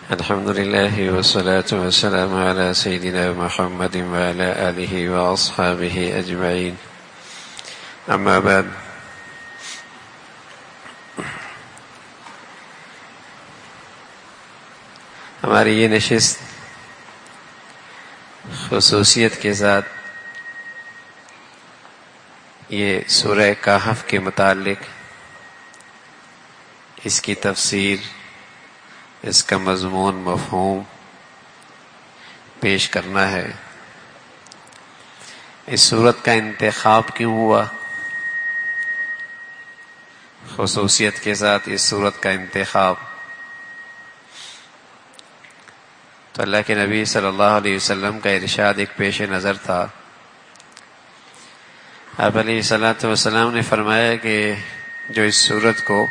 الحمد لله والصلاة والسلام على سيدنا محمد وعلى آله وأصحابه أجمعين. أما بعد، ہماری یہ نشست خصوصیت کے ساتھ یہ سورہ کہف کے متعلق اس کی تفسیر، اس کا مضمون مفہوم پیش کرنا ہے۔ اس سورت کا انتخاب کیوں ہوا؟ خصوصیت کے ساتھ اس سورت کا انتخاب تو اللہ کے نبی صلی اللہ علیہ وسلم کا ارشاد ایک پیش نظر تھا۔ آپ علیہ الصلوۃ والسلام نے فرمایا کہ جو اس سورت کو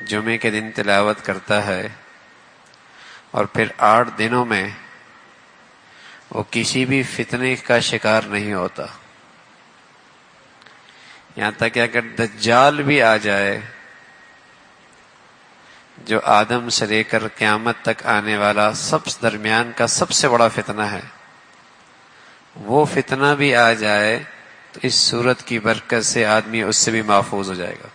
جمعے کے دن تلاوت کرتا ہے اور پھر 8 دنوں میں وہ کسی بھی فتنے کا شکار نہیں ہوتا، یہاں تک کہ اگر دجال بھی آ جائے جو آدم سے لے کر قیامت تک آنے والا درمیان کا سب سے بڑا فتنہ ہے، وہ فتنہ بھی آ جائے تو اس سورت کی برکت سے آدمی اس سے بھی محفوظ ہو جائے گا۔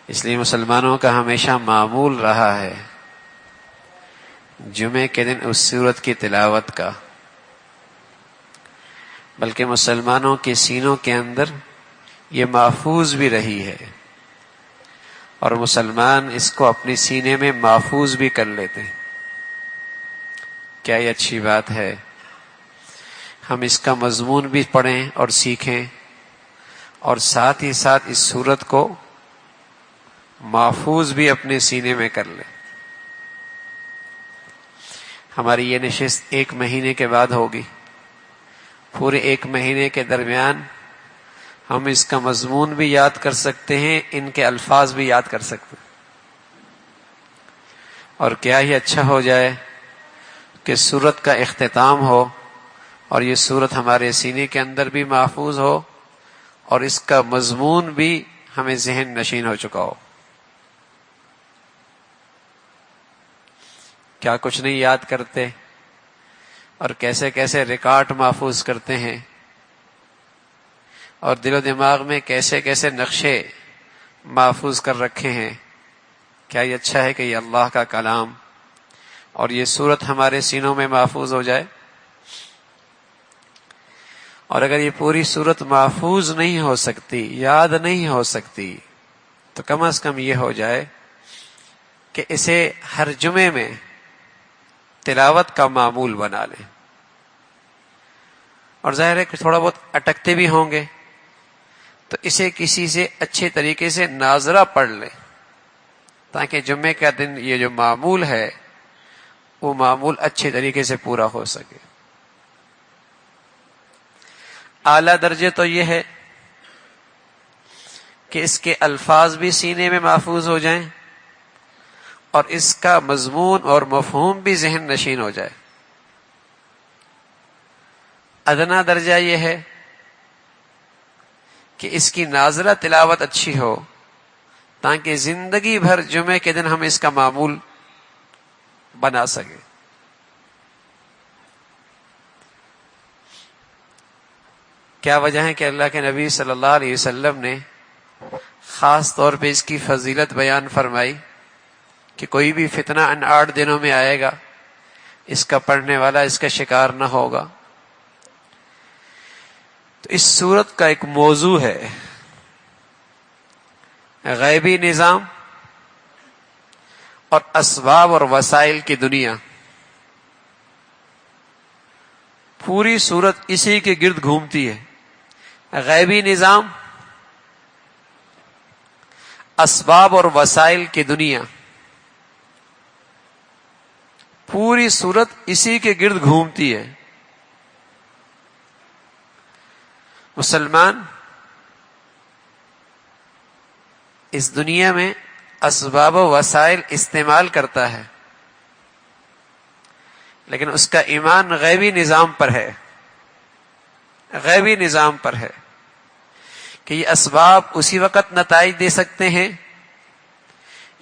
اس لیے مسلمانوں کا ہمیشہ معمول رہا ہے جمعے کے دن اس سورت کی تلاوت کا، بلکہ مسلمانوں کے سینوں کے اندر یہ محفوظ بھی رہی ہے اور مسلمان اس کو اپنے سینے میں محفوظ بھی کر لیتے ہیں۔ کیا یہ اچھی بات ہے؟ ہم اس کا مضمون بھی پڑھیں اور سیکھیں اور ساتھ ہی ساتھ اس سورت کو محفوظ بھی اپنے سینے میں کر لیں۔ ہماری یہ نشست 1 مہینے کے بعد ہوگی۔ پورے 1 مہینے کے درمیان ہم اس کا مضمون بھی یاد کر سکتے ہیں، ان کے الفاظ بھی یاد کر سکتے ہیں، اور کیا ہی اچھا ہو جائے کہ سورت کا اختتام ہو اور یہ سورت ہمارے سینے کے اندر بھی محفوظ ہو اور اس کا مضمون بھی ہمیں ذہن نشین ہو چکا ہو۔ کیا کچھ نہیں یاد کرتے اور کیسے کیسے ریکارڈ محفوظ کرتے ہیں، اور دل و دماغ میں کیسے کیسے نقشے محفوظ کر رکھے ہیں۔ کیا یہ اچھا ہے کہ یہ اللہ کا کلام اور یہ سورت ہمارے سینوں میں محفوظ ہو جائے؟ اور اگر یہ پوری سورت محفوظ نہیں ہو سکتی، یاد نہیں ہو سکتی، تو کم از کم یہ ہو جائے کہ اسے ہر جمعے میں تلاوت کا معمول بنا لیں۔ اور ظاہر ہے کہ تھوڑا بہت اٹکتے بھی ہوں گے تو اسے کسی سے اچھے طریقے سے ناظرہ پڑھ لیں، تاکہ جمعے کا دن یہ جو معمول ہے وہ معمول اچھے طریقے سے پورا ہو سکے۔ اعلیٰ درجے تو یہ ہے کہ اس کے الفاظ بھی سینے میں محفوظ ہو جائیں اور اس کا مضمون اور مفہوم بھی ذہن نشین ہو جائے۔ ادنا درجہ یہ ہے کہ اس کی ناظرہ تلاوت اچھی ہو، تاکہ زندگی بھر جمعے کے دن ہم اس کا معمول بنا سکیں۔ کیا وجہ ہے کہ اللہ کے نبی صلی اللہ علیہ وسلم نے خاص طور پہ اس کی فضیلت بیان فرمائی کہ کوئی بھی فتنہ ان 8 دنوں میں آئے گا، اس کا پڑھنے والا اس کا شکار نہ ہوگا؟ تو اس سورت کا ایک موضوع ہے غیبی نظام اور اسباب اور وسائل کی دنیا۔ پوری سورت اسی کے گرد گھومتی ہے، غیبی نظام، اسباب اور وسائل کی دنیا۔ پوری سورت اسی کے گرد گھومتی ہے۔ مسلمان اس دنیا میں اسباب و وسائل استعمال کرتا ہے، لیکن اس کا ایمان غیبی نظام پر ہے، غیبی نظام پر ہے کہ یہ اسباب اسی وقت نتائج دے سکتے ہیں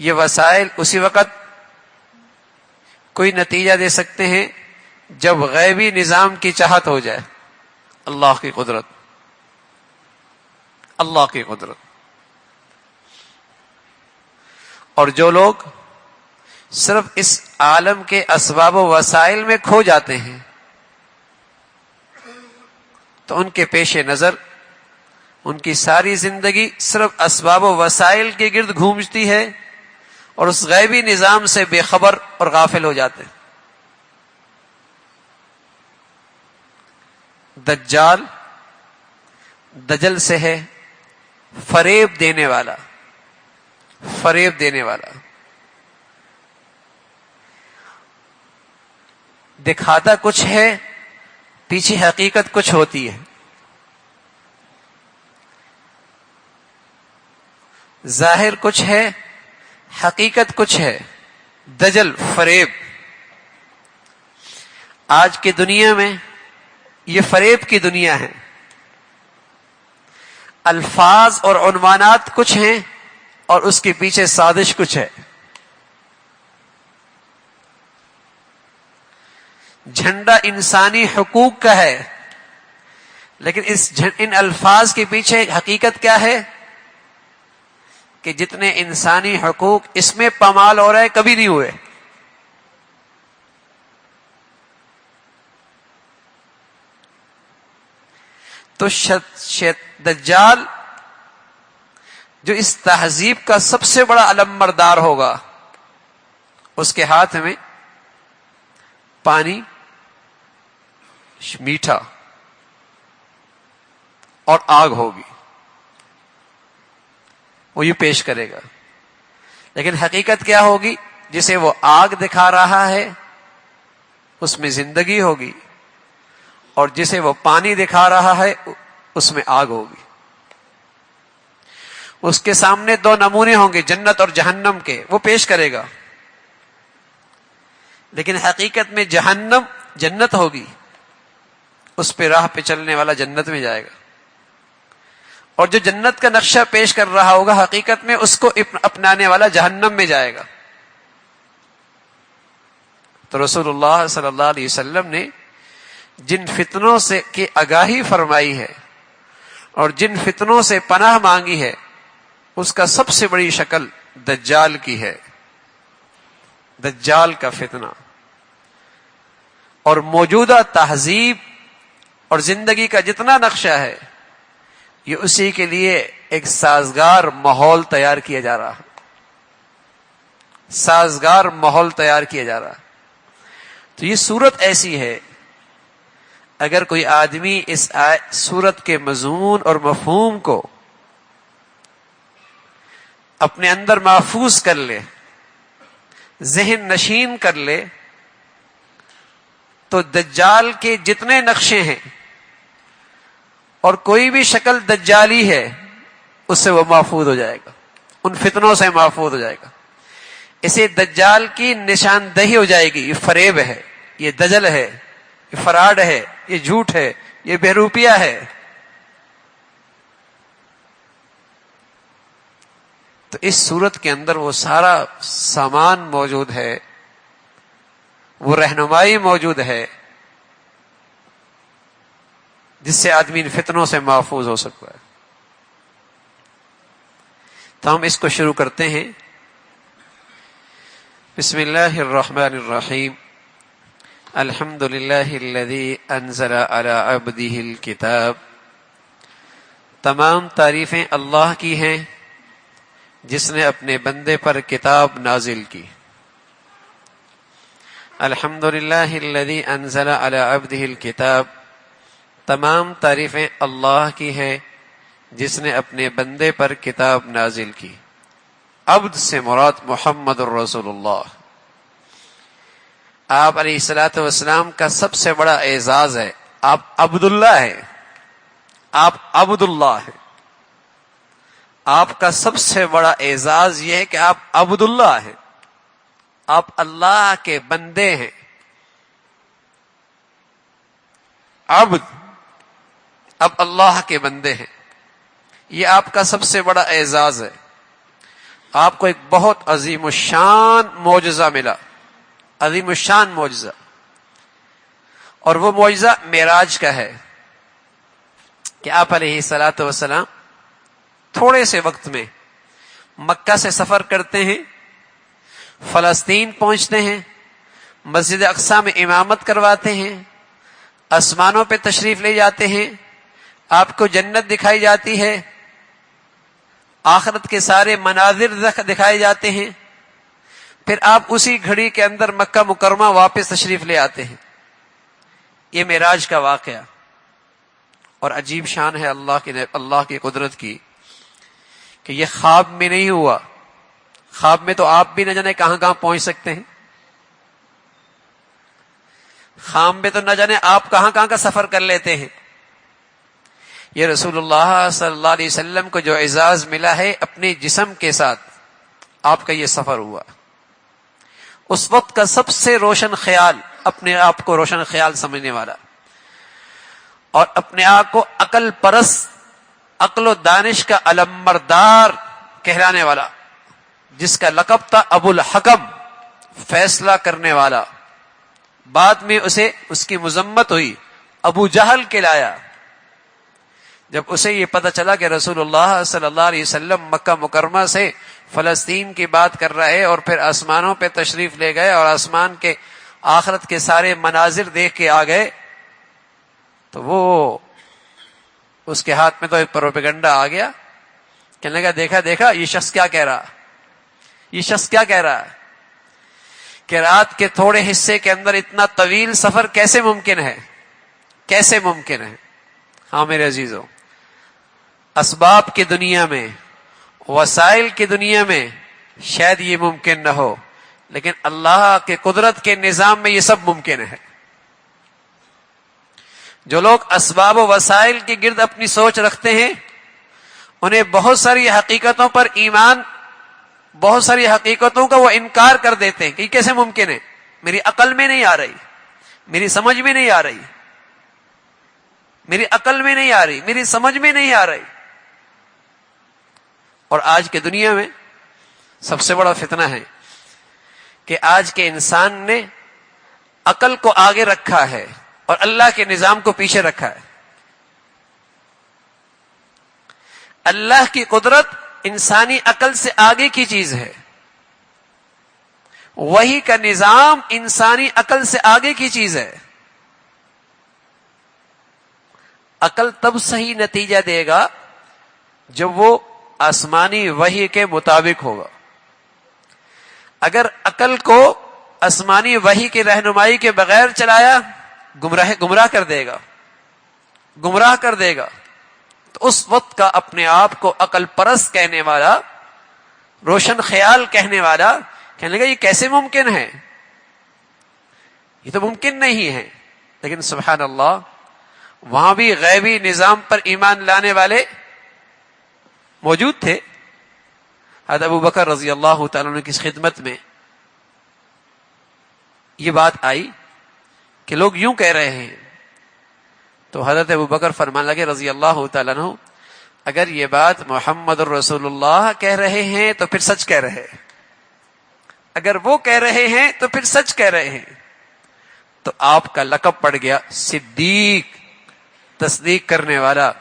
یہ وسائل اسی وقت کوئی نتیجہ دے سکتے ہیں جب غیبی نظام کی چاہت ہو جائے. اللہ کی قدرت، اللہ کی قدرت. اور جو لوگ صرف اس عالم کے اسباب و وسائل میں کھو جاتے ہیں تو ان کے پیش نظر ان کی ساری زندگی صرف اسباب و وسائل کے گرد گھومتی ہے اور اس غیبی نظام سے بے خبر اور غافل ہو جاتے ہیں. دجال دجل سے ہے فریب دینے والا، فریب دینے والا. دکھاتا کچھ ہے، پیچھے حقیقت کچھ ہوتی ہے. ظاہر کچھ ہے، حقیقت کچھ ہے. دجل، فریب. آج کی دنیا میں یہ فریب کی دنیا ہے. الفاظ اور عنوانات کچھ ہیں اور اس کے پیچھے سازش کچھ ہے. جھنڈا انسانی حقوق کا ہے، لیکن ان الفاظ کے پیچھے حقیقت کیا ہے کہ جتنے انسانی حقوق اس میں پامال ہو رہے کبھی نہیں ہوئے. تو دجال جو اس تہذیب کا سب سے بڑا علمبردار ہوگا، اس کے ہاتھ میں پانی، میٹھا اور آگ ہوگی. وہ یہ پیش کرے گا. لیکن حقیقت کیا ہوگی؟ جسے وہ آگ دکھا رہا ہے اس میں زندگی ہوگی، اور جسے وہ پانی دکھا رہا ہے اس میں آگ ہوگی. اس کے سامنے دو نمونے ہوں گے، جنت اور جہنم کے، وہ پیش کرے گا. لیکن حقیقت میں جہنم جنت ہوگی، اس پہ راہ پہ چلنے والا جنت میں جائے گا. اور جو جنت کا نقشہ پیش کر رہا ہوگا حقیقت میں اس کو اپنانے والا جہنم میں جائے گا. تو رسول اللہ صلی اللہ علیہ وسلم نے جن فتنوں سے کی آگاہی فرمائی ہے اور جن فتنوں سے پناہ مانگی ہے، اس کا سب سے بڑی شکل دجال کی ہے. دجال کا فتنہ اور موجودہ تہذیب اور زندگی کا جتنا نقشہ ہے، یہ اسی کے لیے ایک سازگار ماحول تیار کیا جا رہا ہے. سازگار ماحول تیار کیا جا رہا ہے. تو یہ صورت ایسی ہے، اگر کوئی آدمی اس صورت کے مضمون اور مفہوم کو اپنے اندر محفوظ کر لے، ذہن نشین کر لے، تو دجال کے جتنے نقشے ہیں اور کوئی بھی شکل دجالی ہے اس سے وہ محفوظ ہو جائے گا، ان فتنوں سے محفوظ ہو جائے گا. اسے دجال کی نشاندہی ہو جائے گی، یہ فریب ہے، یہ دجل ہے، یہ فراڈ ہے، یہ جھوٹ ہے، یہ بہروپیہ ہے. تو اس صورت کے اندر وہ سارا سامان موجود ہے، وہ رہنمائی موجود ہے جس سے آدمی ان فتنوں سے محفوظ ہو سکتا ہے. تو ہم اس کو شروع کرتے ہیں. بسم اللہ الرحمن الرحیم. الحمد للہ الذی انزل علی عبدہ الکتاب. تمام تعریفیں اللہ کی ہیں جس نے اپنے بندے پر کتاب نازل کی. الحمد للہ الذی انزل علی عبدہ الکتاب. تمام تعریفیں اللہ کی ہیں جس نے اپنے بندے پر کتاب نازل کی. عبد سے مراد محمد الرسول اللہ. آپ علیہ الصلوۃ والسلام کا سب سے بڑا اعزاز ہے، آپ عبداللہ ہیں، آپ عبداللہ ہیں. آپ کا سب سے بڑا اعزاز یہ ہے کہ آپ عبداللہ ہیں، آپ اللہ کے بندے ہیں. عبد، اب اللہ کے بندے ہیں، یہ آپ کا سب سے بڑا اعزاز ہے. آپ کو ایک بہت عظیم الشان معجزہ ملا، عظیم الشان معجزہ، اور وہ معجزہ معراج کا ہے کہ آپ علیہ الصلوۃ والسلام تھوڑے سے وقت میں مکہ سے سفر کرتے ہیں، فلسطین پہنچتے ہیں، مسجد اقصی میں امامت کرواتے ہیں، آسمانوں پہ تشریف لے جاتے ہیں، آپ کو جنت دکھائی جاتی ہے، آخرت کے سارے مناظر دکھائے جاتے ہیں، پھر آپ اسی گھڑی کے اندر مکہ مکرمہ واپس تشریف لے آتے ہیں۔ یہ معراج کا واقعہ، اور عجیب شان ہے اللہ کی قدرت کی کہ یہ خواب میں نہیں ہوا۔ خواب میں تو آپ بھی نہ جانے کہاں کہاں پہنچ سکتے ہیں، خواب میں تو نہ جانے آپ کہاں کہاں کا سفر کر لیتے ہیں۔ یہ رسول اللہ صلی اللہ علیہ وسلم کو جو اعزاز ملا ہے اپنے جسم کے ساتھ، آپ کا یہ سفر ہوا۔ اس وقت کا سب سے روشن خیال، اپنے آپ کو روشن خیال سمجھنے والا اور اپنے آپ کو عقل پرست، عقل و دانش کا علمبردار کہلانے والا، جس کا لقب تھا ابو الحکم، فیصلہ کرنے والا، بعد میں اس کی مذمت ہوئی، ابو جہل کہلایا۔ جب اسے یہ پتہ چلا کہ رسول اللہ صلی اللہ علیہ وسلم مکہ مکرمہ سے فلسطین کی بات کر رہے اور پھر آسمانوں پہ تشریف لے گئے اور آسمان کے آخرت کے سارے مناظر دیکھ کے آ گئے، تو وہ اس کے ہاتھ میں تو ایک پروپیگنڈا آ گیا، کہنے لگا دیکھا یہ شخص کیا کہہ رہا، یہ شخص کیا کہہ رہا ہے کہ رات کے تھوڑے حصے کے اندر اتنا طویل سفر کیسے ممکن ہے، کیسے ممکن ہے۔ ہاں میرے عزیزوں، اسباب کی دنیا میں، وسائل کی دنیا میں شاید یہ ممکن نہ ہو، لیکن اللہ کے قدرت کے نظام میں یہ سب ممکن ہے۔ جو لوگ اسباب و وسائل کے گرد اپنی سوچ رکھتے ہیں، انہیں بہت ساری حقیقتوں پر ایمان، بہت ساری حقیقتوں کا وہ انکار کر دیتے ہیں کہ یہ کیسے ممکن ہے، میری عقل میں نہیں آ رہی، میری سمجھ میں نہیں آ رہی، میری عقل میں نہیں آ رہی، میری سمجھ میں نہیں آ رہی۔ اور آج کے دنیا میں سب سے بڑا فتنہ ہے کہ آج کے انسان نے عقل کو آگے رکھا ہے اور اللہ کے نظام کو پیچھے رکھا ہے۔ اللہ کی قدرت انسانی عقل سے آگے کی چیز ہے، وحی کا نظام انسانی عقل سے آگے کی چیز ہے۔ عقل تب صحیح نتیجہ دے گا جب وہ آسمانی وحی کے مطابق ہوگا۔ اگر عقل کو آسمانی وحی کی رہنمائی کے بغیر چلایا، گمراہ کر دے گا، گمراہ کر دے گا، تو اس وقت کا اپنے آپ کو عقل پرست کہنے والا، روشن خیال کہنے والا کہنے لگا یہ کیسے ممکن ہے، یہ تو ممکن نہیں ہے۔ لیکن سبحان اللہ، وہاں بھی غیبی نظام پر ایمان لانے والے موجود تھے۔ حضرت ابو بکر رضی اللہ تعالیٰ عنہ کی خدمت میں یہ بات آئی کہ لوگ یوں کہہ رہے ہیں، تو حضرت ابو بکر فرمان لگے رضی اللہ تعالیٰ عنہ، اگر یہ بات محمد الرسول اللہ کہہ رہے ہیں تو پھر سچ کہہ رہے ہیں، اگر وہ کہہ رہے ہیں تو پھر سچ کہہ رہے ہیں۔ تو آپ کا لقب پڑ گیا صدیق، تصدیق کرنے والا۔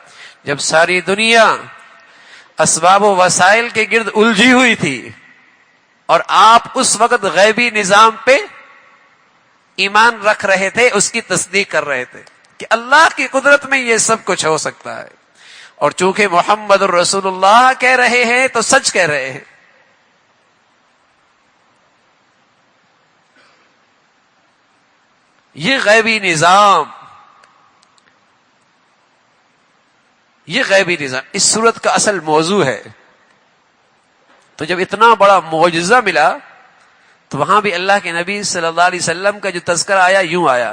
جب ساری دنیا اسباب و وسائل کے گرد الجھی ہوئی تھی اور آپ اس وقت غیبی نظام پہ ایمان رکھ رہے تھے، اس کی تصدیق کر رہے تھے کہ اللہ کی قدرت میں یہ سب کچھ ہو سکتا ہے، اور چونکہ محمد الرسول اللہ کہہ رہے ہیں تو سچ کہہ رہے ہیں۔ یہ غیبی نظام، یہ غیبی نظام اس صورت کا اصل موضوع ہے۔ تو جب اتنا بڑا معجزہ ملا تو وہاں بھی اللہ کے نبی صلی اللہ علیہ وسلم کا جو تذکرہ آیا یوں آیا،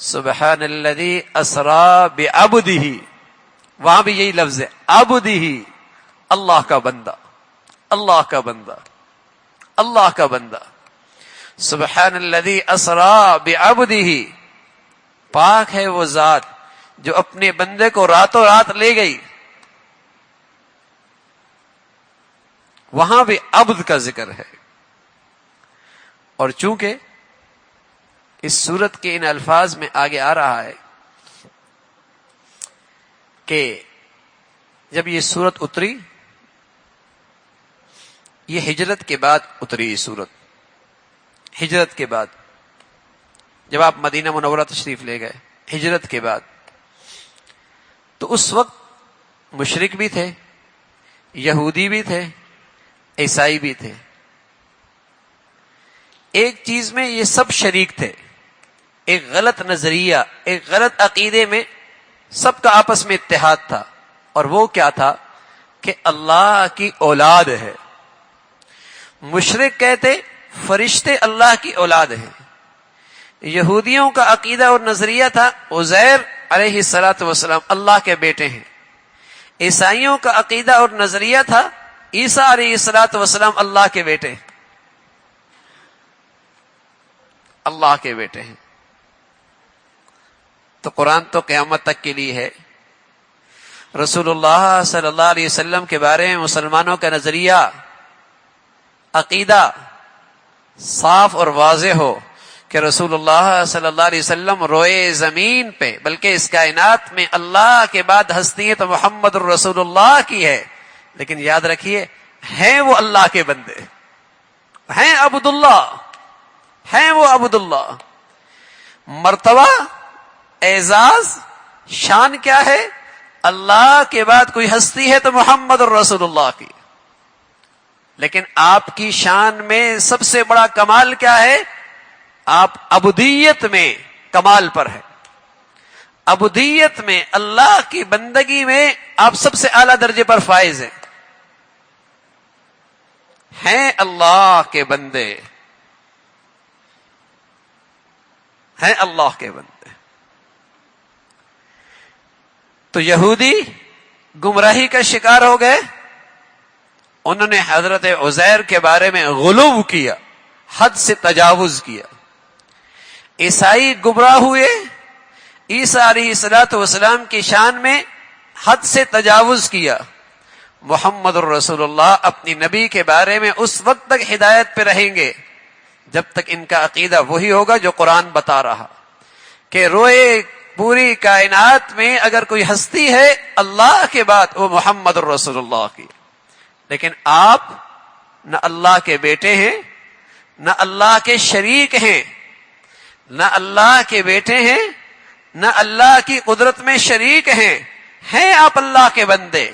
سبحان الذی اسری بعبدہ، وہاں بھی یہی لفظ ہے عبدہ، اللہ کا بندہ، اللہ کا بندہ، اللہ کا بندہ۔ سبحان الذی اسری بعبدہ، پاک ہے وہ ذات جو اپنے بندے کو راتوں رات لے گئی۔ وہاں بھی عبد کا ذکر ہے. اور چونکہ اس سورت کے ان الفاظ میں آگے آ رہا ہے کہ جب یہ سورت اتری، یہ ہجرت کے بعد اتری. یہ سورت ہجرت کے بعد، جب آپ مدینہ منورہ تشریف لے گئے ہجرت کے بعد، تو اس وقت مشرک بھی تھے، یہودی بھی تھے، عیسائی بھی تھے. ایک چیز میں یہ سب شریک تھے، ایک غلط نظریہ، ایک غلط عقیدے میں سب کا آپس میں اتحاد تھا. اور وہ کیا تھا کہ اللہ کی اولاد ہے. مشرک کہتے فرشتے اللہ کی اولاد ہیں. یہودیوں کا عقیدہ اور نظریہ تھا عزیر علیہ الصلوۃ والسلام اللہ کے بیٹے ہیں. عیسائیوں کا عقیدہ اور نظریہ تھا عیسیٰ علیہ الصلوۃ والسلام اللہ کے بیٹے ہیں، اللہ کے بیٹے ہیں. تو قرآن تو قیامت تک کے لیے ہے. رسول اللہ صلی اللہ علیہ وسلم کے بارے میں مسلمانوں کا نظریہ، عقیدہ صاف اور واضح ہو کہ رسول اللہ صلی اللہ علیہ وسلم روئے زمین پہ بلکہ اس کائنات میں اللہ کے بعد ہستی تو محمد الرسول اللہ کی ہے. لیکن یاد رکھیے ہیں وہ اللہ کے بندے، ہیں عبداللہ، ہیں وہ عبداللہ. مرتبہ، اعزاز، شان کیا ہے؟ اللہ کے بعد کوئی ہستی ہے تو محمد الرسول اللہ کی. لیکن آپ کی شان میں سب سے بڑا کمال کیا ہے؟ آپ عبودیت میں کمال پر ہے. عبودیت میں، اللہ کی بندگی میں آپ سب سے اعلیٰ درجے پر فائز ہیں اللہ کے بندے، ہیں اللہ کے بندے. تو یہودی گمراہی کا شکار ہو گئے، انہوں نے حضرت عزیر کے بارے میں غلو کیا، حد سے تجاوز کیا. عیسائی گمراہ ہوئے، عیسیٰ علیہ الصلوۃ والسلام کی شان میں حد سے تجاوز کیا. محمد الرسول اللہ اپنی نبی کے بارے میں اس وقت تک ہدایت پہ رہیں گے جب تک ان کا عقیدہ وہی ہوگا جو قرآن بتا رہا کہ روئے پوری کائنات میں اگر کوئی ہستی ہے اللہ کے بعد وہ محمد الرسول اللہ کی. لیکن آپ نہ اللہ کے بیٹے ہیں، نہ اللہ کے شریک ہیں، نہ اللہ کے بیٹے ہیں، نہ اللہ کی قدرت میں شریک ہیں آپ اللہ کے بندے.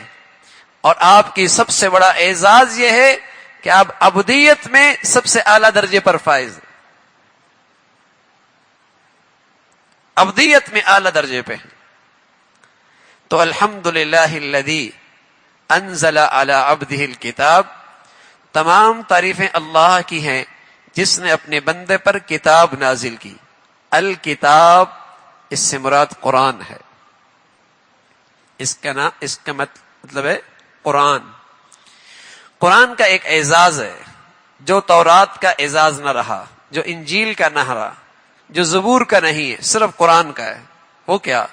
اور آپ کی سب سے بڑا اعزاز یہ ہے کہ آپ عبودیت میں سب سے اعلیٰ درجے پر فائز ہیں، عبودیت میں اعلیٰ درجے پہ. تو الحمدللہ الذی انزل علی عبدہ الکتاب، تمام تعریفیں اللہ کی ہیں جس نے اپنے بندے پر کتاب نازل کی. الکتاب اس سے مراد قرآن ہے. اس کا مطلب ہے قرآن. قرآن کا ایک اعزاز ہے جو تورات کا اعزاز نہ رہا، جو انجیل کا نہ رہا، جو زبور کا نہیں ہے، صرف قرآن کا ہے. وہ کیا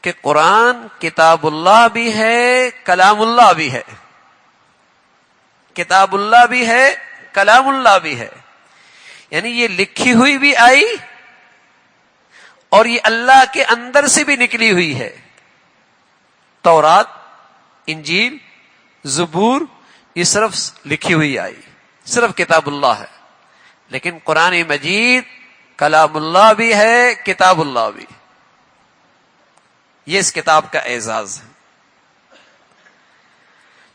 کہ قرآن کتاب اللہ بھی ہے، کلام اللہ بھی ہے. کتاب اللہ بھی ہے، کلام اللہ بھی ہے. یعنی یہ لکھی ہوئی بھی آئی اور یہ اللہ کے اندر سے بھی نکلی ہوئی ہے. تورات، انجیل، زبور یہ صرف لکھی ہوئی آئی، صرف کتاب اللہ ہے. لیکن قرآن مجید کلام اللہ بھی ہے، کتاب اللہ بھی. یہ اس کتاب کا اعزاز ہے.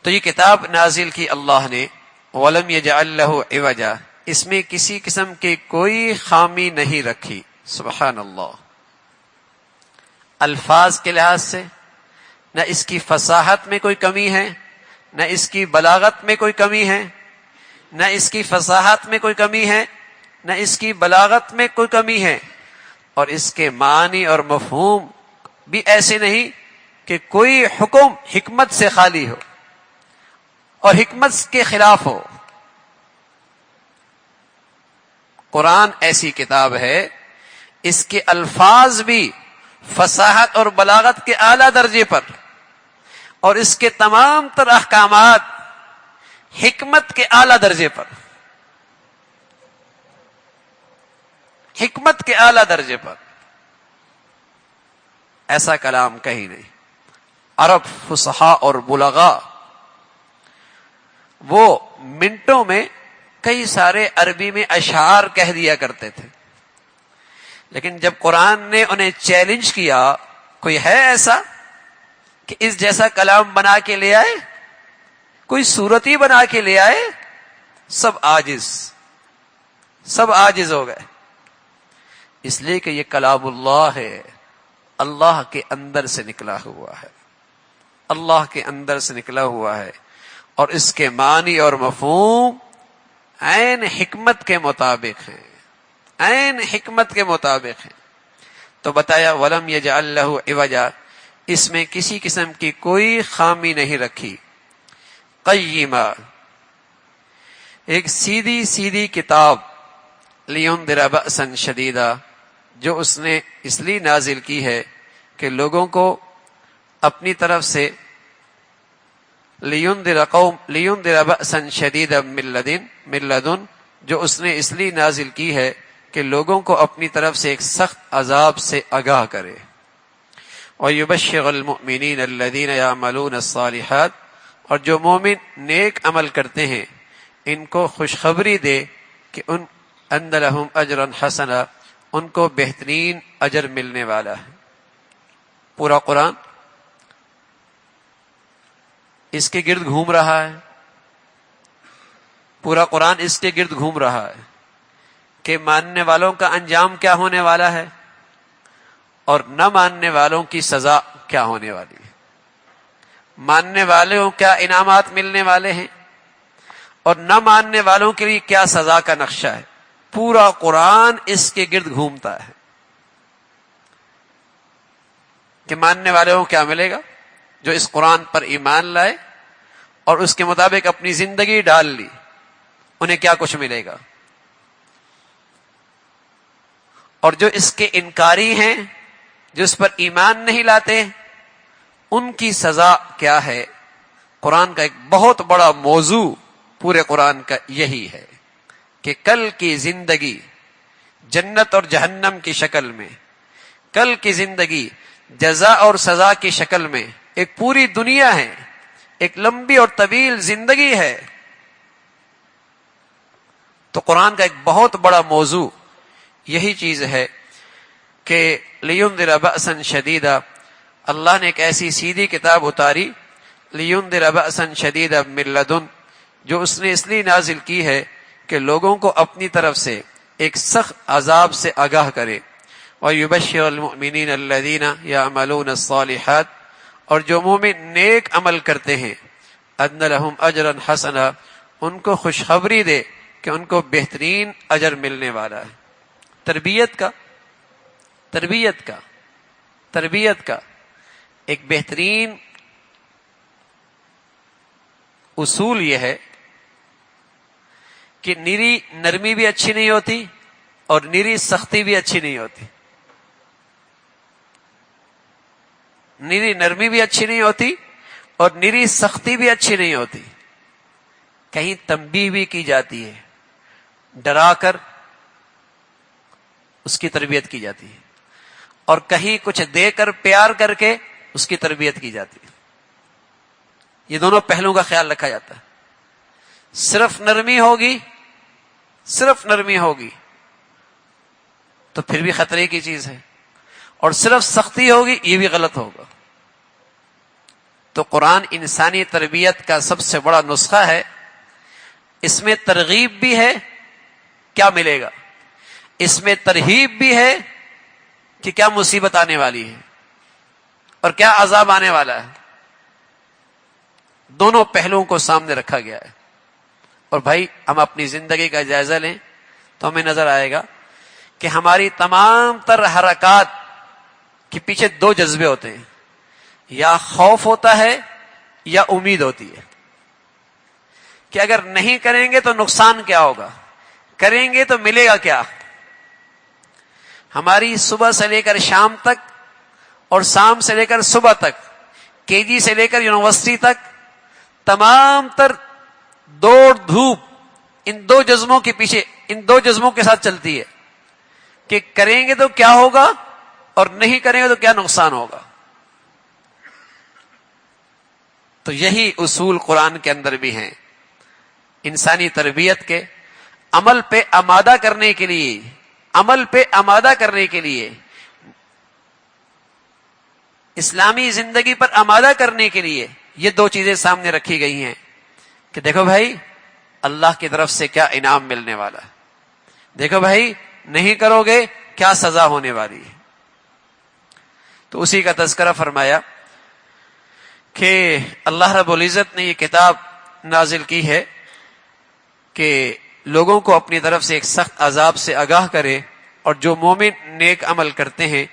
تو یہ کتاب نازل کی اللہ نے، وَلَمْ يَجْعَلْ لَهُ عِوَجًا، اس میں کسی قسم کی کوئی خامی نہیں رکھی. سبحان اللہ. الفاظ کے لحاظ سے نہ اس کی فصاحت میں کوئی کمی ہے، نہ اس کی بلاغت میں کوئی کمی ہے، نہ اس کی فصاحت میں کوئی کمی ہے، نہ اس کی بلاغت میں کوئی کمی ہے. اور اس کے معنی اور مفہوم بھی ایسے نہیں کہ کوئی حکم حکمت سے خالی ہو اور حکمت کے خلاف ہو. قرآن ایسی کتاب ہے، اس کے الفاظ بھی فصاحت اور بلاغت کے اعلیٰ درجے پر، اور اس کے تمام تر احکامات حکمت کے اعلی درجے پر، حکمت کے اعلی درجے پر ایسا کلام کہیں نہیں۔ عرب فصحاء اور بلغاء وہ منٹوں میں کئی سارے عربی میں اشعار کہہ دیا کرتے تھے، لیکن جب قرآن نے انہیں چیلنج کیا، کوئی ہے ایسا کہ اس جیسا کلام بنا کے لے آئے، کوئی صورت ہی بنا کے لے آئے، سب عاجز ہو گئے، اس لیے کہ یہ کلام اللہ ہے، اللہ کے اندر سے نکلا ہوا ہے، اللہ کے اندر سے نکلا ہوا ہے، اور اس کے معنی اور مفہوم عین حکمت کے مطابق ہیں، عین حکمت کے مطابق ہیں۔ تو بتایا وَلَمْ يَجْعَلْ لَهُ عِوَجًا، اس میں کسی قسم کی کوئی خامی نہیں رکھی، قیما، ایک سیدھی سیدھی کتاب، لِيُنذِرَ بَأْسًا شَدِيدًا، جو اس نے اس لیے نازل کی ہے کہ لوگوں کو اپنی طرف سے، لِيُنذِرَ بَأْسًا شَدِيدًا مِن لَدُنْ، جو اس نے اس لیے نازل کی ہے کہ لوگوں کو اپنی طرف سے ایک سخت عذاب سے آگاہ کرے، وَيُبَشِّرَ الْمُؤْمِنِينَ الَّذِينَ يَعْمَلُونَ الصَّالِحَاتِ، اور جو مومن نیک عمل کرتے ہیں ان کو خوشخبری دے کہ ان لہم اجرا حسنا، ان کو بہترین اجر ملنے والا ہے۔ پورا قرآن اس کے گرد گھوم رہا ہے، پورا قرآن اس کے گرد گھوم رہا ہے کہ ماننے والوں کا انجام کیا ہونے والا ہے اور نہ ماننے والوں کی سزا کیا ہونے والی ہے، ماننے والوں کیا انعامات ملنے والے ہیں اور نہ ماننے والوں کے لیے کیا سزا کا نقشہ ہے۔ پورا قرآن اس کے گرد گھومتا ہے کہ ماننے والوں کو کیا ملے گا، جو اس قرآن پر ایمان لائے اور اس کے مطابق اپنی زندگی ڈال لی، انہیں کیا کچھ ملے گا، اور جو اس کے انکاری ہیں، جو اس پر ایمان نہیں لاتے، ان کی سزا کیا ہے۔ قرآن کا ایک بہت بڑا موضوع پورے قرآن کا یہی ہے کہ کل کی زندگی جنت اور جہنم کی شکل میں، کل کی زندگی جزا اور سزا کی شکل میں، ایک پوری دنیا ہے، ایک لمبی اور طویل زندگی ہے۔ تو قرآن کا ایک بہت بڑا موضوع یہی چیز ہے کہ لِيُنذِرَ بَأْسًا شَدِيدًا، اللہ نے ایک ایسی سیدھی کتاب اتاری، لِيُنذِرَ بَأْسًا شَدِيدًا مِن لَدُنْ، جو اس نے اس لیے نازل کی ہے کہ لوگوں کو اپنی طرف سے ایک سخت عذاب سے آگاہ کرے، وَيُبَشِّرَ الْمُؤْمِنِينَ الَّذِينَ يَعْمَلُونَ الصَّالِحَاتِ، اور جو مومن نیک عمل کرتے ہیں، أَنَّ لَهُمْ أَجْرًا حَسَنًا، ان کو خوشخبری دے کہ ان کو بہترین اجر ملنے والا ہے۔ تربیت کا ایک بہترین اصول یہ ہے کہ نیری نرمی بھی اچھی نہیں ہوتی اور نیری سختی بھی اچھی نہیں ہوتی، نیری نرمی بھی اچھی نہیں ہوتی اور نیری سختی بھی اچھی نہیں ہوتی۔ کہیں تنبیہ بھی کی جاتی ہے، ڈرا کر اس کی تربیت کی جاتی ہے، اور کہیں کچھ دے کر پیار کر کے اس کی تربیت کی جاتی ہے۔ یہ دونوں پہلوؤں کا خیال رکھا جاتا ہے۔ صرف نرمی ہوگی تو پھر بھی خطرے کی چیز ہے، اور صرف سختی ہوگی یہ بھی غلط ہوگا۔ تو قرآن انسانی تربیت کا سب سے بڑا نسخہ ہے، اس میں ترغیب بھی ہے کیا ملے گا، اس میں ترہیب بھی ہے کہ کیا مصیبت آنے والی ہے اور کیا عذاب آنے والا ہے۔ دونوں پہلوؤں کو سامنے رکھا گیا ہے۔ اور بھائی ہم اپنی زندگی کا جائزہ لیں تو ہمیں نظر آئے گا کہ ہماری تمام تر حرکات کے پیچھے دو جذبے ہوتے ہیں، یا خوف ہوتا ہے یا امید ہوتی ہے کہ اگر نہیں کریں گے تو نقصان کیا ہوگا، کریں گے تو ملے گا کیا۔ ہماری صبح سے لے کر شام تک اور شام سے لے کر صبح تک، کے جی سے لے کر یونیورسٹی تک، تمام تر دوڑ دھوپ ان دو جذبوں کے پیچھے، ان دو جذبوں کے ساتھ چلتی ہے کہ کریں گے تو کیا ہوگا اور نہیں کریں گے تو کیا نقصان ہوگا. تو یہی اصول قرآن کے اندر بھی ہیں. انسانی تربیت کے عمل پہ آمادہ کرنے کے لیے، عمل پہ آمادہ کرنے کے لیے، اسلامی زندگی پر آمادہ کرنے کے لیے یہ دو چیزیں سامنے رکھی گئی ہیں کہ دیکھو بھائی اللہ کی طرف سے کیا انعام ملنے والا ہے، دیکھو بھائی نہیں کرو گے کیا سزا ہونے والی ہے. تو اسی کا تذکرہ فرمایا کہ اللہ رب العزت نے یہ کتاب نازل کی ہے کہ لوگوں کو اپنی طرف سے ایک سخت عذاب سے آگاہ کرے، اور جو مومن نیک عمل کرتے ہیں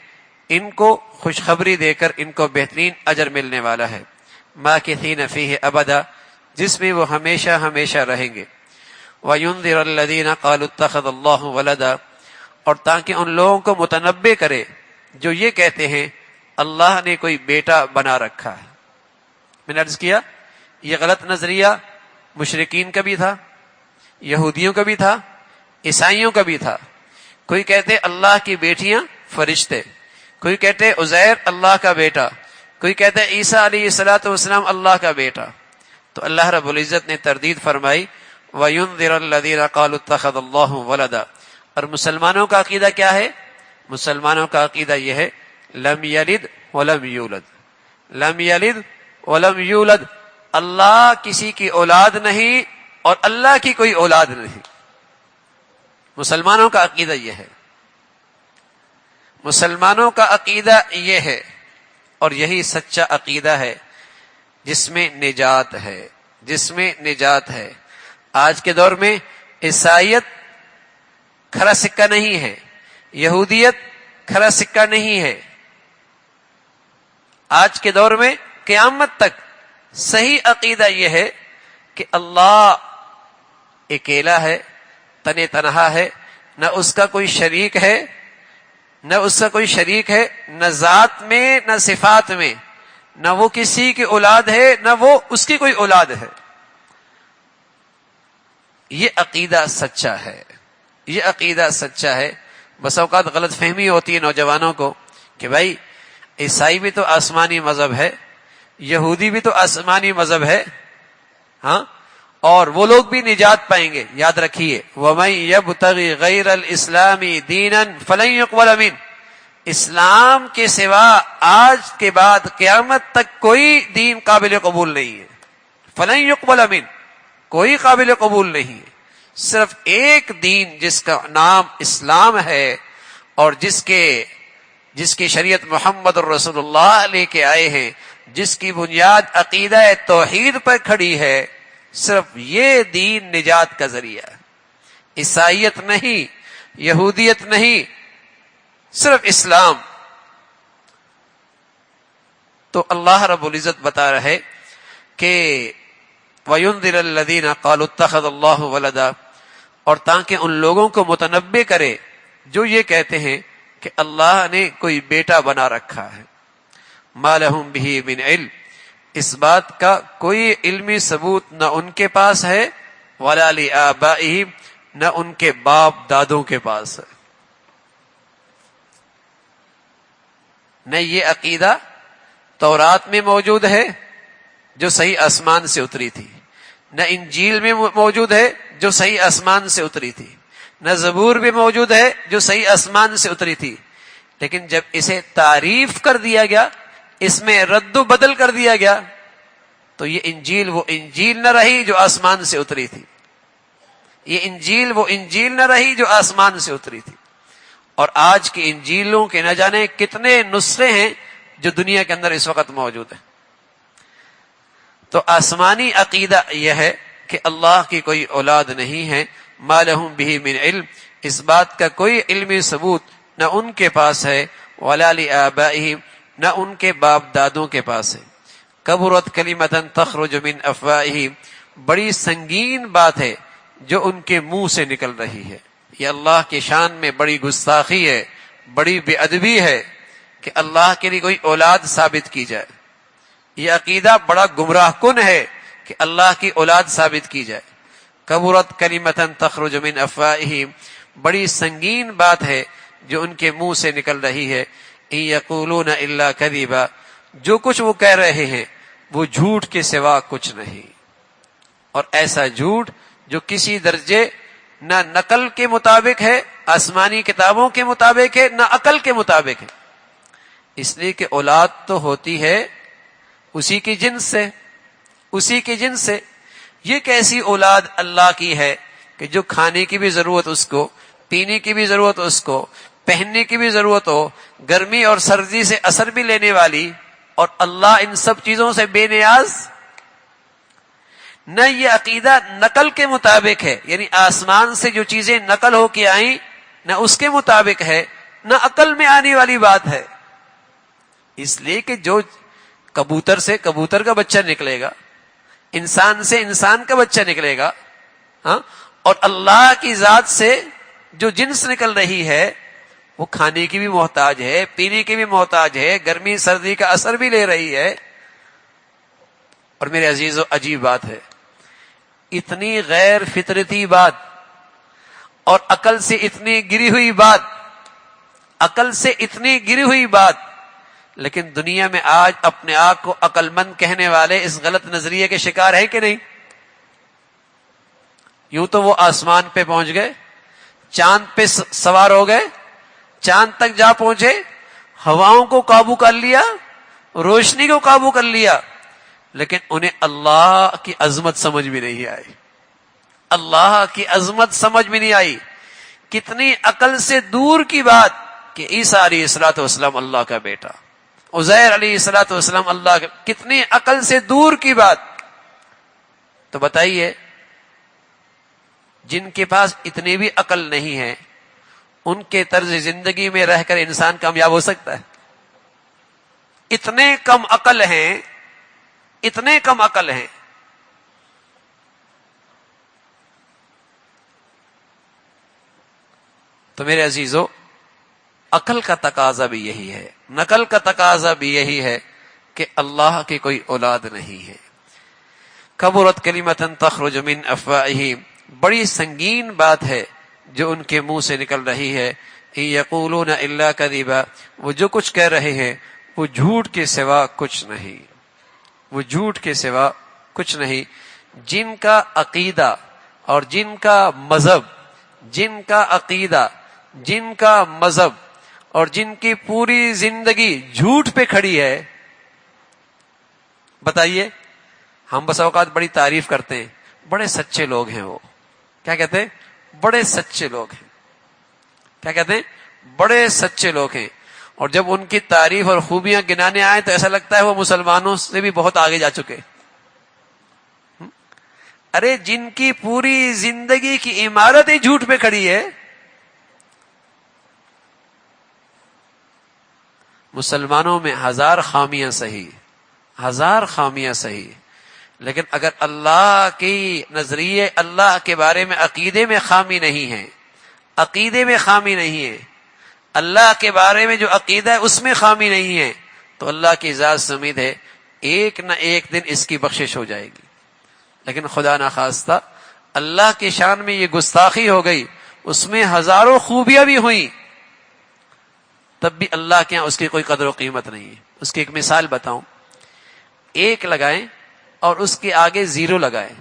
ان کو خوشخبری دے کر ان کو بہترین اجر ملنے والا ہے. ماکثین فیہ ابدا، جس میں وہ ہمیشہ ہمیشہ رہیں گے. وَيُنذِرَ الَّذِينَ قَالُوا اتَّخَذَ اللَّهُ وَلَدًا، اور تاکہ ان لوگوں کو متنبہ کرے جو یہ کہتے ہیں اللہ نے کوئی بیٹا بنا رکھا ہے. میں نے عرض کیا یہ غلط نظریہ مشرکین کا بھی تھا، یہودیوں کا بھی تھا، عیسائیوں کا بھی تھا. کوئی کہتے اللہ کی بیٹیاں فرشتے، کوئی کہتے عزیر اللہ کا بیٹا، کوئی کہتے عیسیٰ علیہ الصلوۃ والسلام اللہ کا بیٹا. تو اللہ رب العزت نے تردید فرمائی وَيُنذِرَ الَّذِينَ قَالُوا اتَّخَذَ اللَّهُ وَلَدًا. اور مسلمانوں کا عقیدہ کیا ہے؟ مسلمانوں کا عقیدہ یہ ہے لم یلد ولم یولد، لم یلد ولم یولد، اللہ کسی کی اولاد نہیں اور اللہ کی کوئی اولاد نہیں. مسلمانوں کا عقیدہ یہ ہے، مسلمانوں کا عقیدہ یہ ہے، اور یہی سچا عقیدہ ہے جس میں نجات ہے، جس میں نجات ہے. آج کے دور میں عیسائیت کھرا سکہ نہیں ہے، یہودیت کھرا سکہ نہیں ہے. آج کے دور میں قیامت تک صحیح عقیدہ یہ ہے کہ اللہ اکیلا ہے، تن تنہا ہے، نہ اس کا کوئی شریک ہے، نہ اس کا کوئی شریک ہے، نہ ذات میں نہ صفات میں، نہ وہ کسی کی اولاد ہے نہ وہ اس کی کوئی اولاد ہے. یہ عقیدہ سچا ہے، یہ عقیدہ سچا ہے. بس اوقات غلط فہمی ہوتی ہے نوجوانوں کو کہ بھائی عیسائی بھی تو آسمانی مذہب ہے، یہودی بھی تو آسمانی مذہب ہے، ہاں، اور وہ لوگ بھی نجات پائیں گے. یاد رکھیے وَمَن يَبْتَغِ غَيْرَ الْإِسْلَامِ دِينًا فَلَن يُقْبَلَ مِنْهُ، اسلام کے سوا آج کے بعد قیامت تک کوئی دین قابل قبول نہیں ہے. فَلَن يُقْبَلَ مِنْهُ، کوئی قابل قبول نہیں ہے. صرف ایک دین جس کا نام اسلام ہے اور جس کی شریعت محمد رسول اللہ لے کے آئے ہیں، جس کی بنیاد عقیدہ توحید پر کھڑی ہے، صرف یہ دین نجات کا ذریعہ ہے. عیسائیت نہیں، یہودیت نہیں، صرف اسلام. تو اللہ رب العزت بتا رہے کہ وَيُنذِرَ الَّذِينَ قَالُوا اتَّخَذَ اللَّهُ وَلَدًا، اور تاکہ ان لوگوں کو متنبہ کرے جو یہ کہتے ہیں کہ اللہ نے کوئی بیٹا بنا رکھا ہے. مَا لَهُم بِهِ مِنْ عِلْمٍ، اس بات کا کوئی علمی ثبوت نہ ان کے پاس ہے، وَلَا لِآبَائِهِمْ، نہ ان کے باپ دادوں کے پاس ہے. نہ یہ عقیدہ تورات میں موجود ہے جو صحیح آسمان سے اتری تھی، نہ انجیل میں موجود ہے جو صحیح آسمان سے اتری تھی، نہ زبور بھی موجود ہے جو صحیح آسمان سے اتری تھی. لیکن جب اسے تعریف کر دیا گیا، اس میں رد و بدل کر دیا گیا، تو یہ انجیل وہ انجیل نہ رہی جو آسمان سے اتری تھی، یہ انجیل وہ انجیل نہ رہی جو آسمان سے اتری تھی. اور آج کی انجیلوں کے نہ جانے کتنے نسخے ہیں جو دنیا کے اندر اس وقت موجود ہیں. تو آسمانی عقیدہ یہ ہے کہ اللہ کی کوئی اولاد نہیں ہے. مَا لَهُم بِهِ مِنْ عِلْمٍ، اس بات کا کوئی علمی ثبوت نہ ان کے پاس ہے، وَلَا لِآبَائِهِمْ، نہ ان کے باپ دادوں کے پاس ہے. کبرت کلمۃ تخرج من افواہہم، بڑی سنگین بات ہے جو ان کے منہ سے نکل رہی ہے. یہ اللہ کی شان میں بڑی گستاخی ہے، بڑی بے ادبی ہے کہ اللہ کے لیے کوئی اولاد ثابت کی جائے. یہ عقیدہ بڑا گمراہ کن ہے کہ کہ اللہ کی اولاد ثابت کی جائے. کبرت کلمۃ تخرج من افواہہم، بڑی سنگین بات ہے جو ان کے منہ سے نکل رہی ہے. ان یقولون الا کذبا، جو کچھ وہ کہہ رہے ہیں وہ جھوٹ کے سوا کچھ نہیں، اور ایسا جھوٹ جو کسی درجے نہ نقل کے مطابق ہے، آسمانی کتابوں کے مطابق ہے، نہ عقل کے مطابق ہے. اس لیے کہ اولاد تو ہوتی ہے اسی کی جنس سے، اسی کی جنس سے. یہ کیسی اولاد اللہ کی ہے کہ جو کھانے کی بھی ضرورت اس کو، پینے کی بھی ضرورت اس کو، پہننے کی بھی ضرورت ہو، گرمی اور سردی سے اثر بھی لینے والی، اور اللہ ان سب چیزوں سے بے نیاز. نہ یہ عقیدہ نقل کے مطابق ہے، یعنی آسمان سے جو چیزیں نقل ہو کے آئیں نہ اس کے مطابق ہے، نہ عقل میں آنے والی بات ہے. اس لیے کہ جو کبوتر سے کبوتر کا بچہ نکلے گا، انسان سے انسان کا بچہ نکلے گا، ہاں، اور اللہ کی ذات سے جو جنس نکل رہی ہے وہ کھانے کی بھی محتاج ہے، پینے کی بھی محتاج ہے، گرمی سردی کا اثر بھی لے رہی ہے. اور میرے عزیزو، عجیب بات ہے، اتنی غیر فطرتی بات اور عقل سے اتنی گری ہوئی بات، عقل سے اتنی گری ہوئی بات، لیکن دنیا میں آج اپنے آپ کو عقل مند کہنے والے اس غلط نظریے کے شکار ہیں کہ نہیں؟ یوں تو وہ آسمان پہ پہنچ گئے، چاند پہ سوار ہو گئے، چاند تک جا پہنچے، ہواؤں کو قابو کر لیا، روشنی کو قابو کر لیا، لیکن انہیں اللہ کی عظمت سمجھ بھی نہیں آئی. اللہ کی عظمت سمجھ میں نہیں آئی. کتنی عقل سے دور کی بات کہ عیسیٰ علیہ الصلوۃ والسلام اللہ کا بیٹا، عزیر علیہ الصلوۃ والسلام اللہ کا، کتنی عقل سے دور کی بات. تو بتائیے، جن کے پاس اتنی بھی عقل نہیں ہے ان کے طرز زندگی میں رہ کر انسان کامیاب ہو سکتا ہے؟ اتنے کم عقل ہیں، اتنے کم عقل ہیں. تو میرے عزیزو، عقل کا تقاضا بھی یہی ہے، نقل کا تقاضا بھی یہی ہے کہ اللہ کی کوئی اولاد نہیں ہے. کبرت کلمۃ تخرج من افواہہم، بڑی سنگین بات ہے جو ان کے منہ سے نکل رہی ہے. ان یقولون الا کذبا، وہ جو کچھ کہہ رہے ہیں وہ جھوٹ کے سوا کچھ نہیں، وہ جھوٹ کے سوا کچھ نہیں. جن کا عقیدہ اور جن کا مذہب، جن کا عقیدہ، جن کا مذہب اور جن کی پوری زندگی جھوٹ پہ کھڑی ہے، بتائیے. ہم بس اوقات بڑی تعریف کرتے ہیں، بڑے سچے لوگ ہیں وہ. کیا کہتے ہیں؟ بڑے سچے لوگ ہیں. کیا کہتے ہیں؟ بڑے سچے لوگ ہیں. اور جب ان کی تعریف اور خوبیاں گنانے آئے تو ایسا لگتا ہے وہ مسلمانوں سے بھی بہت آگے جا چکے. ارے جن کی پوری زندگی کی عمارت ہی جھوٹ پہ کھڑی ہے. مسلمانوں میں ہزار خامیاں صحیح، ہزار خامیاں صحیح، لیکن اگر اللہ کی نظریے، اللہ کے بارے میں عقیدے میں خامی نہیں ہے، عقیدے میں خامی نہیں ہے، اللہ کے بارے میں جو عقیدہ ہے اس میں خامی نہیں ہے، تو اللہ کی ذات سے امید ہے ایک نہ ایک دن اس کی بخشش ہو جائے گی. لیکن خدا نخواستہ اللہ کی شان میں یہ گستاخی ہو گئی، اس میں ہزاروں خوبیاں بھی ہوئیں، تب بھی اللہ کے یہاں اس کی کوئی قدر و قیمت نہیں ہے. اس کی ایک مثال بتاؤں، ایک لگائیں اور اس کے آگے زیرو لگائیں،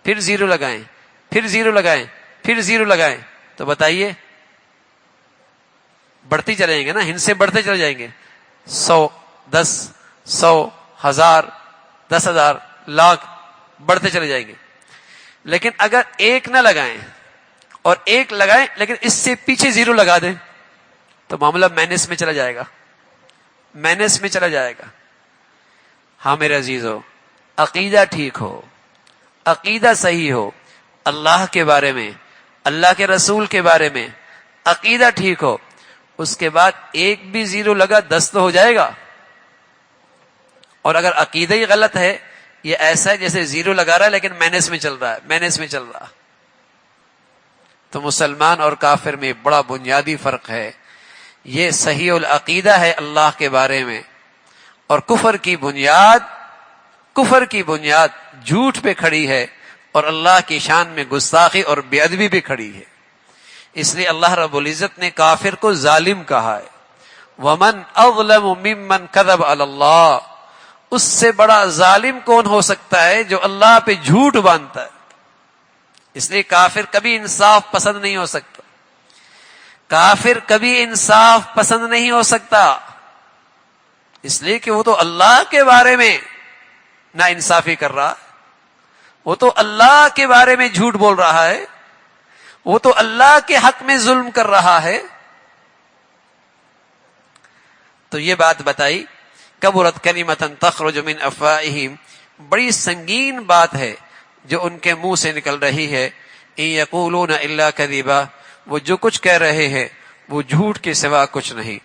پھر زیرو لگائیں، پھر زیرو لگائیں، پھر زیرو لگائیں، تو بتائیے بڑھتی چلیں گے نا، ہن سے بڑھتے چلے جائیں گے. 100، 10، 100، 1000، 10,000، لاکھ، بڑھتے چلے جائیں گے. لیکن اگر ایک نہ لگائیں اور ایک لگائیں لیکن اس سے پیچھے زیرو لگا دیں تو معاملہ مائنس میں چلا جائے گا، مائنس میں چلا جائے گا. ہاں میرے عزیزو، عقیدہ ٹھیک ہو، عقیدہ صحیح ہو، اللہ کے بارے میں، اللہ کے رسول کے بارے میں عقیدہ ٹھیک ہو، اس کے بعد ایک بھی زیرو لگا 10 تو ہو جائے گا. اور اگر عقیدہ ہی غلط ہے، یہ ایسا ہے جیسے زیرو لگا رہا ہے لیکن مائنس میں چل رہا ہے، مائنس میں چل رہا. تو مسلمان اور کافر میں بڑا بنیادی فرق ہے. یہ صحیح العقیدہ ہے اللہ کے بارے میں، اور کفر کی بنیاد کفر کی بنیاد جھوٹ پہ کھڑی ہے اور اللہ کی شان میں گستاخی اور بے ادبی بھی کھڑی ہے. اس لیے اللہ رب العزت نے کافر کو ظالم کہا ہے. وَمَنْ أَظْلَمُ مِمَّنْ كَذَبَ عَلَى اللَّهِ، اس سے بڑا ظالم کون ہو سکتا ہے جو اللہ پہ جھوٹ باندھتا ہے. اس لیے کافر کبھی انصاف پسند نہیں ہو سکتا. کافر کبھی انصاف پسند نہیں ہو سکتا، اس لیے کہ وہ تو اللہ کے بارے میں نا انصافی کر رہا ہے، وہ تو اللہ کے بارے میں جھوٹ بول رہا ہے، وہ تو اللہ کے حق میں ظلم کر رہا ہے. تو یہ بات بتائی کبرت کلمۃ تخرج من افواہہم، بڑی سنگین بات ہے جو ان کے منہ سے نکل رہی ہے. ان یقولون الا کذبا، وہ جو کچھ کہہ رہے ہیں وہ جھوٹ کے سوا کچھ نہیں.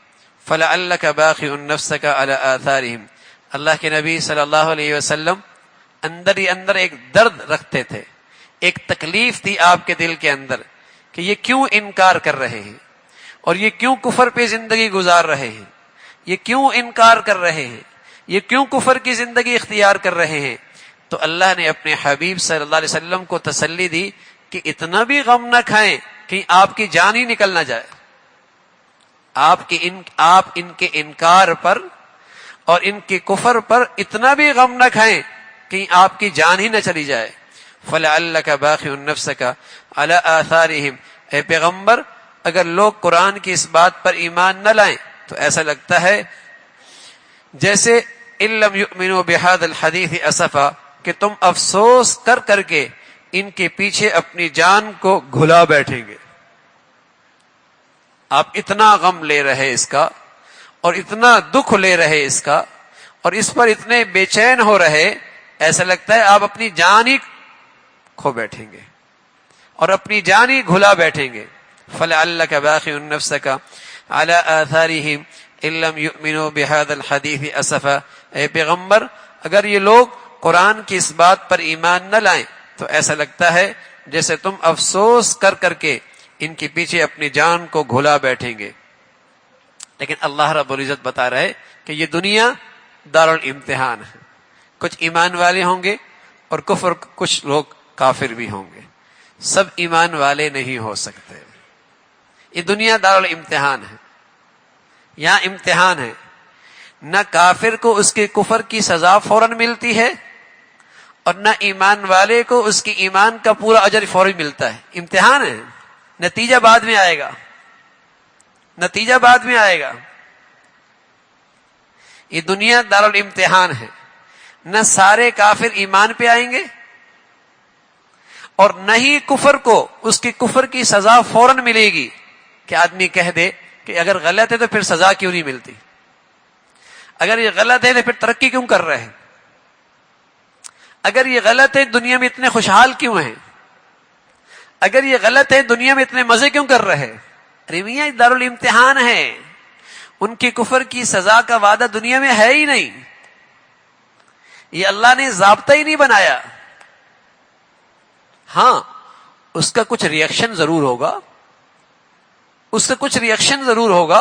فلعلک باخع نفسک علی آثارہم، اللہ کے نبی صلی اللہ علیہ وسلم اندر ہی اندر ایک درد رکھتے تھے، ایک تکلیف تھی آپ کے دل کے اندر کہ یہ کیوں انکار کر رہے ہیں اور یہ کیوں کفر پہ زندگی گزار رہے ہیں، یہ کیوں انکار کر رہے ہیں، یہ کیوں کفر کی زندگی اختیار کر رہے ہیں. تو اللہ نے اپنے حبیب صلی اللہ علیہ وسلم کو تسلی دی کہ اتنا بھی غم نہ کھائیں کہ آپ کی جان ہی نکل نہ جائے. آپ ان کے انکار پر اور ان کے کفر پر اتنا بھی غم نہ کھائیں کہ آپ کی جان ہی نہ چلی جائے. فلعلک باخع نفسک علی آثارہم، اے پیغمبر اگر لوگ قرآن کی اس بات پر ایمان نہ لائیں تو ایسا لگتا ہے جیسے ان لم یؤمنوا بہذا الحدیث اسفا، کہ تم افسوس کر کر کے ان کے پیچھے اپنی جان کو گھلا بیٹھیں گے. آپ اتنا غم لے رہے اس کا اور اتنا دکھ لے رہے اس کا اور اس پر اتنے بے چین ہو رہے، ایسا لگتا ہے آپ اپنی جان ہی کھو بیٹھیں گے اور اپنی جان ہی گھلا بیٹھیں گے. فلعلک باخع نفسک علی آثارہم ان لم یؤمنوا بہذا الحدیث اسفا، اے پیغمبر اگر یہ لوگ قرآن کی اس بات پر ایمان نہ لائیں تو ایسا لگتا ہے جیسے تم افسوس کر کر کے ان کے پیچھے اپنی جان کو گھلا بیٹھیں گے. لیکن اللہ رب العزت بتا رہے کہ یہ دنیا دارالامتحان ہے، کچھ ایمان والے ہوں گے اور کچھ لوگ کافر بھی ہوں گے، سب ایمان والے نہیں ہو سکتے. یہ دنیا دارالامتحان ہے، یہاں امتحان ہے. نہ کافر کو اس کے کفر کی سزا فوراً ملتی ہے اور نہ ایمان والے کو اس کی ایمان کا پورا اجر فوراً ملتا ہے. امتحان ہے، نتیجہ بعد میں آئے گا، نتیجہ بعد میں آئے گا. یہ دنیا دارالامتحان ہے، نہ سارے کافر ایمان پہ آئیں گے اور نہ ہی کفر کو اس کی کفر کی سزا فوراً ملے گی کہ آدمی کہہ دے کہ اگر غلط ہے تو پھر سزا کیوں نہیں ملتی، اگر یہ غلط ہے تو پھر ترقی کیوں کر رہے ہیں، اگر یہ غلط ہے دنیا میں اتنے خوشحال کیوں ہیں، اگر یہ غلط ہے دنیا میں اتنے مزے کیوں کر رہے. ارے میاں دارالامتحان ہے، ان کی کفر کی سزا کا وعدہ دنیا میں ہے ہی نہیں، یہ اللہ نے ضابطہ ہی نہیں بنایا. ہاں اس کا کچھ ریئیکشن ضرور ہوگا، اس سے کچھ ریئیکشن ضرور ہوگا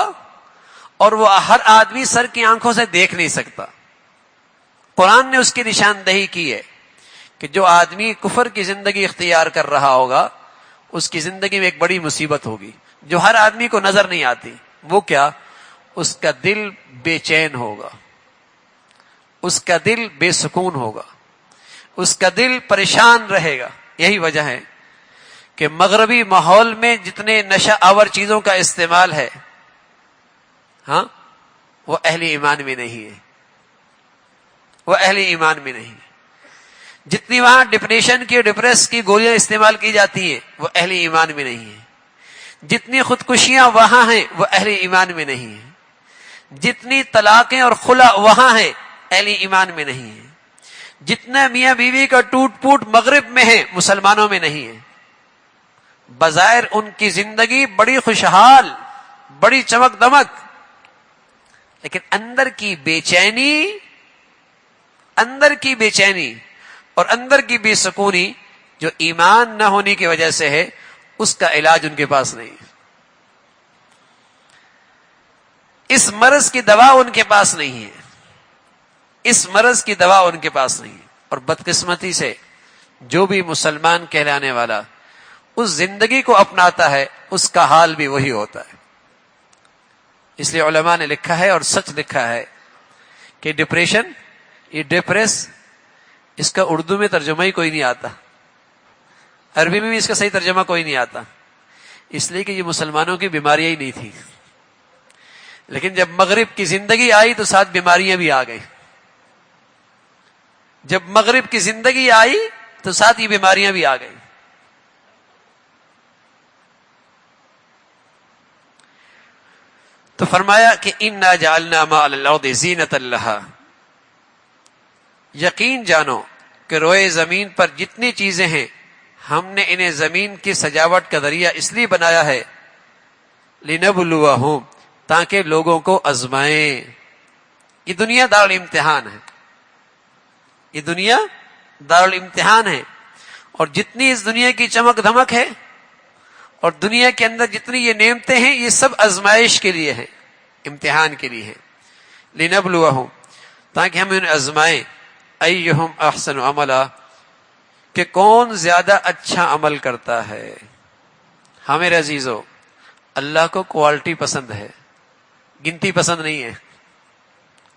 اور وہ ہر آدمی سر کی آنکھوں سے دیکھ نہیں سکتا. قرآن نے اس کی نشاندہی کی ہے کہ جو آدمی کفر کی زندگی اختیار کر رہا ہوگا اس کی زندگی میں ایک بڑی مصیبت ہوگی جو ہر آدمی کو نظر نہیں آتی. وہ کیا؟ اس کا دل بے چین ہوگا، اس کا دل بے سکون ہوگا، اس کا دل پریشان رہے گا. یہی وجہ ہے کہ مغربی ماحول میں جتنے نشہ آور چیزوں کا استعمال ہے، ہاں وہ اہل ایمان میں نہیں ہے، وہ اہل ایمان میں نہیں ہے. جتنی وہاں ڈپریشن کی ڈپریس کی گولیاں استعمال کی جاتی ہیں وہ اہل ایمان میں نہیں ہے. جتنی خودکشیاں وہاں ہیں وہ اہل ایمان میں نہیں ہے. جتنی طلاقیں اور خلا وہاں ہیں اہل ایمان میں نہیں ہے. جتنا میاں بیوی کا ٹوٹ پوٹ مغرب میں ہے مسلمانوں میں نہیں ہے. بظاہر ان کی زندگی بڑی خوشحال، بڑی چمک دمک، لیکن اندر کی بے چینی اور اندر کی بے سکونی جو ایمان نہ ہونے کی وجہ سے ہے، اس کا علاج ان کے پاس نہیں ہے. اس مرض کی دوا ان کے پاس نہیں ہے، اس مرض کی دوا ان کے پاس نہیں ہے. اور بدقسمتی سے جو بھی مسلمان کہلانے والا اس زندگی کو اپناتا ہے اس کا حال بھی وہی ہوتا ہے. اس لیے علماء نے لکھا ہے اور سچ لکھا ہے کہ ڈپریشن، یہ ڈپریس، اس کا اردو میں ترجمہ ہی کوئی نہیں آتا، عربی میں بھی اس کا صحیح ترجمہ کوئی نہیں آتا، اس لیے کہ یہ مسلمانوں کی بیماریاں ہی نہیں تھی. لیکن جب مغرب کی زندگی آئی تو ساتھ بیماریاں بھی آ گئی. جب مغرب کی زندگی آئی تو ساتھ یہ بیماریاں بھی آ گئی. تو فرمایا کہ انا جعلنا ما علی الارض زینۃ لہا، یقین جانو کہ روئے زمین پر جتنی چیزیں ہیں ہم نے انہیں زمین کی سجاوٹ کا ذریعہ اس لیے بنایا ہے لنبلوہم، تاکہ لوگوں کو آزمائیں. یہ دنیا دارالامتحان ہے، یہ دنیا دارالامتحان ہے. اور جتنی اس دنیا کی چمک دھمک ہے اور دنیا کے اندر جتنی یہ نعمتیں ہیں یہ سب آزمائش کے لیے ہیں، امتحان کے لیے ہیں. لنبلوہم، تاکہ ہم انہیں آزمائیں. ایہم احسن عملا، کہ کون زیادہ اچھا عمل کرتا ہے. ہاں میرے عزیزو، اللہ کو کوالٹی پسند ہے، گنتی پسند نہیں ہے،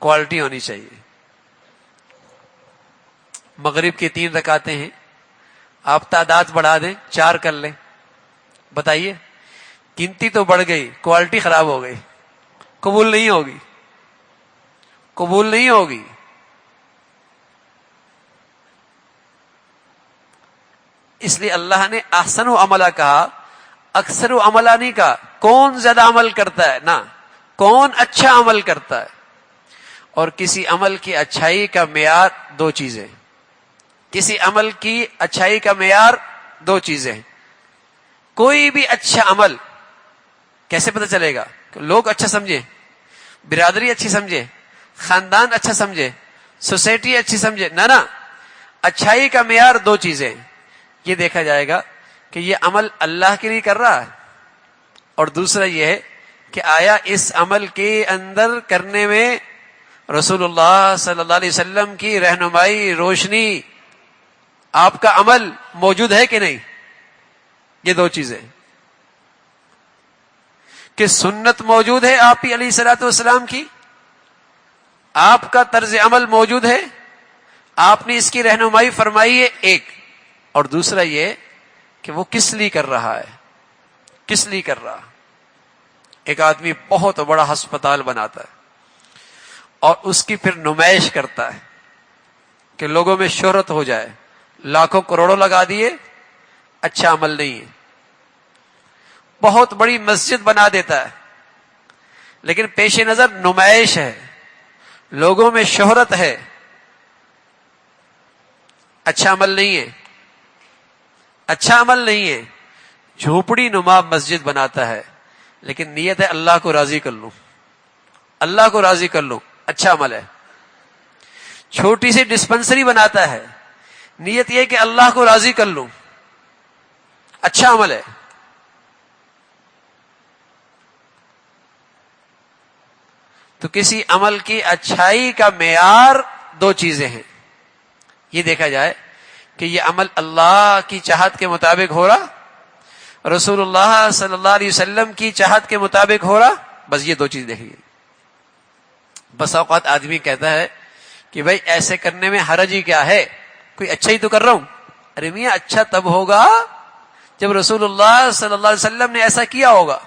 کوالٹی ہونی چاہیے. مغرب کی 3 رکعتیں ہیں، آپ تعداد بڑھا دیں، 4 کر لیں. بتائیے، گنتی تو بڑھ گئی، کوالٹی خراب ہو گئی، قبول نہیں ہوگی، قبول نہیں ہوگی. اس لیے اللہ نے احسن و عملہ کہا، اکثر و عملہ نہیں کہا. کون زیادہ عمل کرتا ہے، نہ کون اچھا عمل کرتا ہے. اور کسی عمل کی اچھائی کا معیار 2 چیزیں، کسی عمل کی اچھائی کا معیار 2 چیزیں. کوئی بھی اچھا عمل کیسے پتہ چلے گا؟ کہ لوگ اچھا سمجھے، برادری اچھی سمجھے، خاندان اچھا سمجھے، سوسائٹی اچھی سمجھے، نہ اچھائی کا معیار 2 چیزیں. یہ دیکھا جائے گا کہ یہ عمل اللہ کے لیے کر رہا ہے، اور دوسرا یہ ہے کہ آیا اس عمل کے اندر کرنے میں رسول اللہ صلی اللہ علیہ وسلم کی رہنمائی، روشنی، آپ کا عمل موجود ہے کہ نہیں. یہ 2 چیزیں، کہ سنت موجود ہے آپ ہی علیہ الصلوۃ والسلام کی، آپ کا طرز عمل موجود ہے، آپ نے اس کی رہنمائی فرمائی ہے، ایک. اور دوسرا یہ کہ وہ کس لیے کر رہا ہے، کس لیے کر رہا. ایک آدمی بہت بڑا ہسپتال بناتا ہے اور اس کی پھر نمائش کرتا ہے کہ لوگوں میں شہرت ہو جائے، لاکھوں کروڑوں لگا دیے، اچھا عمل نہیں ہے. بہت بڑی مسجد بنا دیتا ہے لیکن پیش نظر نمائش ہے، لوگوں میں شہرت ہے، اچھا عمل نہیں ہے، اچھا عمل نہیں ہے. جھوپڑی نما مسجد بناتا ہے لیکن نیت ہے اللہ کو راضی کر لوں، اللہ کو راضی کر لوں، اچھا عمل ہے. چھوٹی سی ڈسپنسری بناتا ہے، نیت یہ کہ اللہ کو راضی کر لوں، اچھا عمل ہے. تو کسی عمل کی اچھائی کا معیار 2 چیزیں ہیں. یہ دیکھا جائے کہ یہ عمل اللہ کی چاہت کے مطابق ہو رہا، رسول اللہ صلی اللہ علیہ وسلم کی چاہت کے مطابق ہو رہا. بس یہ 2 چیز دیکھیے. بس اوقات آدمی کہتا ہے کہ بھائی ایسے کرنے میں حرج ہی کیا ہے، کوئی اچھا ہی تو کر رہا ہوں. ارے میاں، اچھا تب ہوگا جب رسول اللہ صلی اللہ علیہ وسلم نے ایسا کیا ہوگا.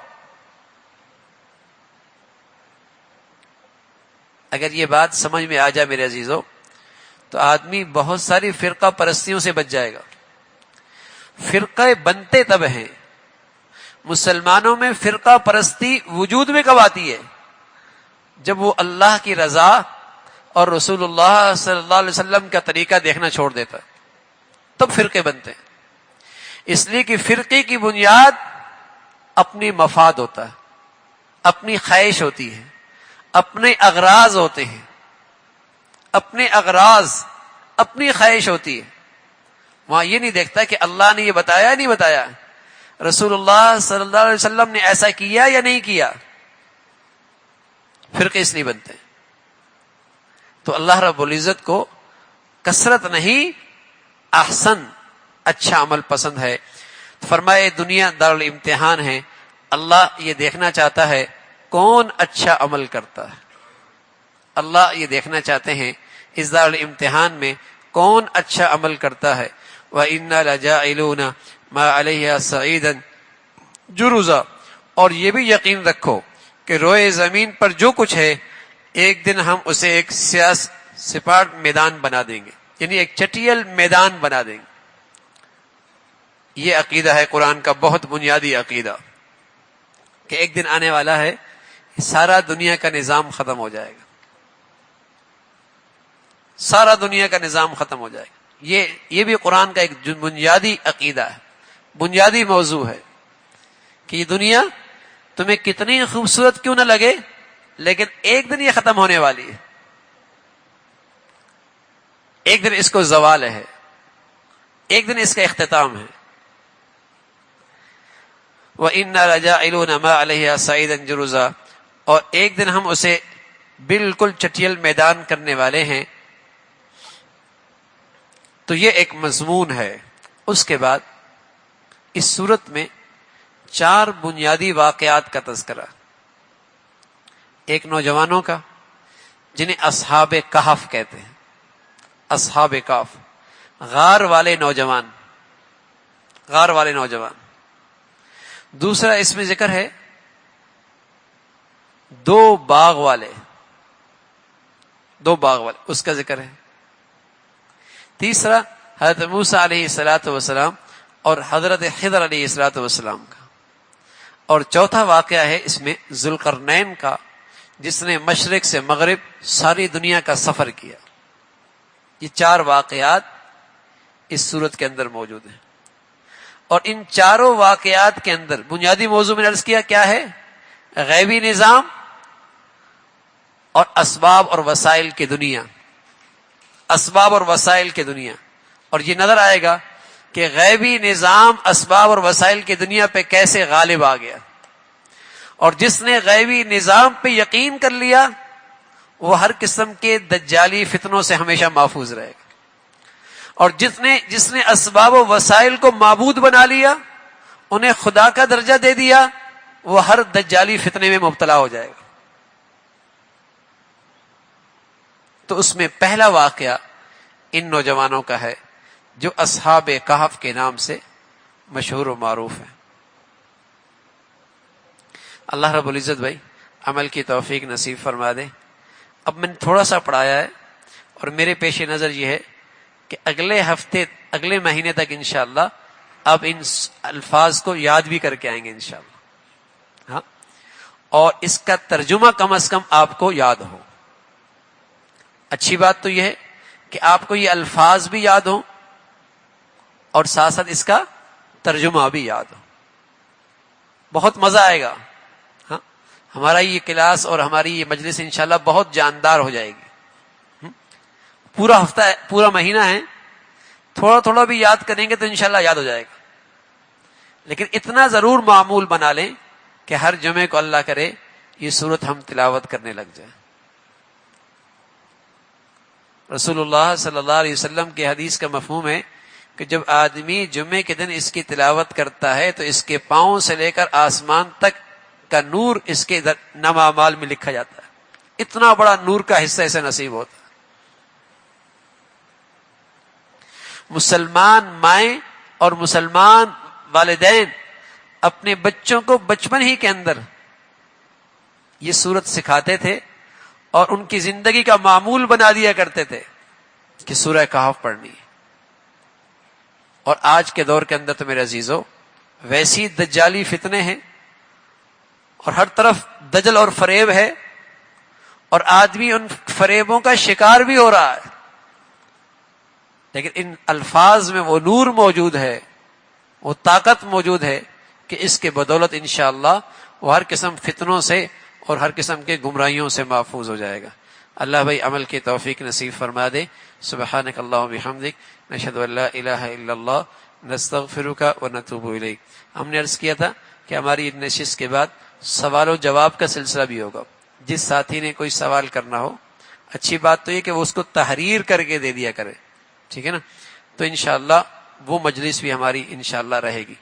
اگر یہ بات سمجھ میں آ جائے میرے عزیزو تو آدمی بہت ساری فرقہ پرستیوں سے بچ جائے گا. فرقے بنتے تب ہیں، مسلمانوں میں فرقہ پرستی وجود میں کب آتی ہے؟ جب وہ اللہ کی رضا اور رسول اللہ صلی اللہ علیہ وسلم کا طریقہ دیکھنا چھوڑ دیتا ہے، تب فرقے بنتے ہیں. اس لیے کہ فرقے کی بنیاد اپنی مفاد ہوتا ہے، اپنی خواہش ہوتی ہے، اپنے اغراض ہوتے ہیں، اپنے اغراض، اپنی خواہش ہوتی ہے. وہاں یہ نہیں دیکھتا کہ اللہ نے یہ بتایا نہیں بتایا، رسول اللہ صلی اللہ علیہ وسلم نے ایسا کیا یا نہیں کیا. فرقے اس لیے بنتے ہیں. تو اللہ رب العزت کو کثرت نہیں احسن اچھا عمل پسند ہے. فرمائے دنیا دارالامتحان ہے، اللہ یہ دیکھنا چاہتا ہے کون اچھا عمل کرتا ہے. اللہ یہ دیکھنا چاہتے ہیں اس دارالامتحان میں کون اچھا عمل کرتا ہے. وَإِنَّا لَجَاعِلُونَ مَا عَلَيْهَا صَعِيدًا جُرُزًا، اور یہ بھی یقین رکھو کہ روئے زمین پر جو کچھ ہے ایک دن ہم اسے ایک سپاٹ میدان بنا دیں گے، یعنی ایک چٹیل میدان بنا دیں گے. یہ عقیدہ ہے قرآن کا بہت بنیادی عقیدہ کہ ایک دن آنے والا ہے سارا دنیا کا نظام ختم ہو جائے گا، سارا دنیا کا نظام ختم ہو جائے گا. یہ بھی قرآن کا ایک بنیادی عقیدہ ہے، بنیادی موضوع ہے کہ یہ دنیا تمہیں کتنی خوبصورت کیوں نہ لگے لیکن ایک دن یہ ختم ہونے والی ہے، ایک دن اس کو زوال ہے، ایک دن اس کا اختتام ہے. وَإِنَّا لَجَاعِلُونَ مَا عَلَيْهَا صَعِيدًا جُرُزًا، اور ایک دن ہم اسے بالکل چٹیل میدان کرنے والے ہیں. تو یہ ایک مضمون ہے. اس کے بعد اس صورت میں 4 بنیادی واقعات کا تذکرہ. ایک نوجوانوں کا جنہیں اصحاب کہف کہتے ہیں، اصحاب کہف، غار والے نوجوان، غار والے نوجوان. دوسرا اس میں ذکر ہے 2 باغ والے، 2 باغ والے، اس کا ذکر ہے. تیسرا حضرت موسیٰ علیہ الصلاۃ والسلام اور حضرت خضر علیہ الصلاۃ والسلام کا. اور چوتھا واقعہ ہے اس میں ذوالقرنین کا، جس نے مشرق سے مغرب ساری دنیا کا سفر کیا. یہ 4 واقعات اس صورت کے اندر موجود ہیں. اور ان چاروں واقعات کے اندر بنیادی موضوع میں نے عرض کیا کیا ہے؟ غیبی نظام اور اسباب اور وسائل کی دنیا، اسباب اور وسائل کی دنیا. اور یہ نظر آئے گا کہ غیبی نظام اسباب اور وسائل کی دنیا پہ کیسے غالب آ گیا. اور جس نے غیبی نظام پہ یقین کر لیا وہ ہر قسم کے دجالی فتنوں سے ہمیشہ محفوظ رہے گا. اور جس نے اسباب و وسائل کو معبود بنا لیا، انہیں خدا کا درجہ دے دیا، وہ ہر دجالی فتنے میں مبتلا ہو جائے گا. تو اس میں پہلا واقعہ ان نوجوانوں کا ہے جو اصحاب کہف کے نام سے مشہور و معروف ہیں. اللہ رب العزت بھائی عمل کی توفیق نصیب فرما دے. اب میں نے تھوڑا سا پڑھایا ہے اور میرے پیش نظر یہ ہے کہ اگلے ہفتے، اگلے مہینے تک انشاءاللہ آپ ان الفاظ کو یاد بھی کر کے آئیں گے انشاءاللہ. ہاں، اور اس کا ترجمہ کم از کم آپ کو یاد ہو. اچھی بات تو یہ ہے کہ آپ کو یہ الفاظ بھی یاد ہوں اور ساتھ ساتھ اس کا ترجمہ بھی یاد ہو. بہت مزہ آئے گا. ہاں، ہمارا یہ کلاس اور ہماری یہ مجلس انشاءاللہ بہت جاندار ہو جائے گی. پورا ہفتہ، پورا مہینہ ہے، تھوڑا تھوڑا بھی یاد کریں گے تو انشاءاللہ یاد ہو جائے گا. لیکن اتنا ضرور معمول بنا لیں کہ ہر جمعے کو اللہ کرے یہ سورت ہم تلاوت کرنے لگ جائیں. رسول اللہ صلی اللہ علیہ وسلم کی حدیث کا مفہوم ہے کہ جب آدمی جمعے کے دن اس کی تلاوت کرتا ہے تو اس کے پاؤں سے لے کر آسمان تک کا نور اس کے نام اعمال میں لکھا جاتا ہے. اتنا بڑا نور کا حصہ اسے نصیب ہوتا ہے. مسلمان مائیں اور مسلمان والدین اپنے بچوں کو بچپن ہی کے اندر یہ سورت سکھاتے تھے اور ان کی زندگی کا معمول بنا دیا کرتے تھے کہ سورہ کہف پڑھنی ہے. اور آج کے دور کے اندر تو میرے عزیزو ویسی دجالی فتنے ہیں اور ہر طرف دجل اور فریب ہے اور آدمی ان فریبوں کا شکار بھی ہو رہا ہے. لیکن ان الفاظ میں وہ نور موجود ہے، وہ طاقت موجود ہے کہ اس کے بدولت انشاءاللہ وہ ہر قسم فتنوں سے اور ہر قسم کے گمراہیوں سے محفوظ ہو جائے گا. اللہ بھائی عمل کی توفیق نصیب فرما دے. سبحانک اللہم بحمدک نشہد ان لا الہ الا اللہ نستغفرک ونتوب الیک. ہم نے عرض کیا تھا کہ ہماری نشست کے بعد سوال و جواب کا سلسلہ بھی ہوگا. جس ساتھی نے کوئی سوال کرنا ہو اچھی بات تو یہ کہ وہ اس کو تحریر کر کے دے دیا کرے، ٹھیک ہے نا، تو انشاءاللہ وہ مجلس بھی ہماری انشاءاللہ رہے گی۔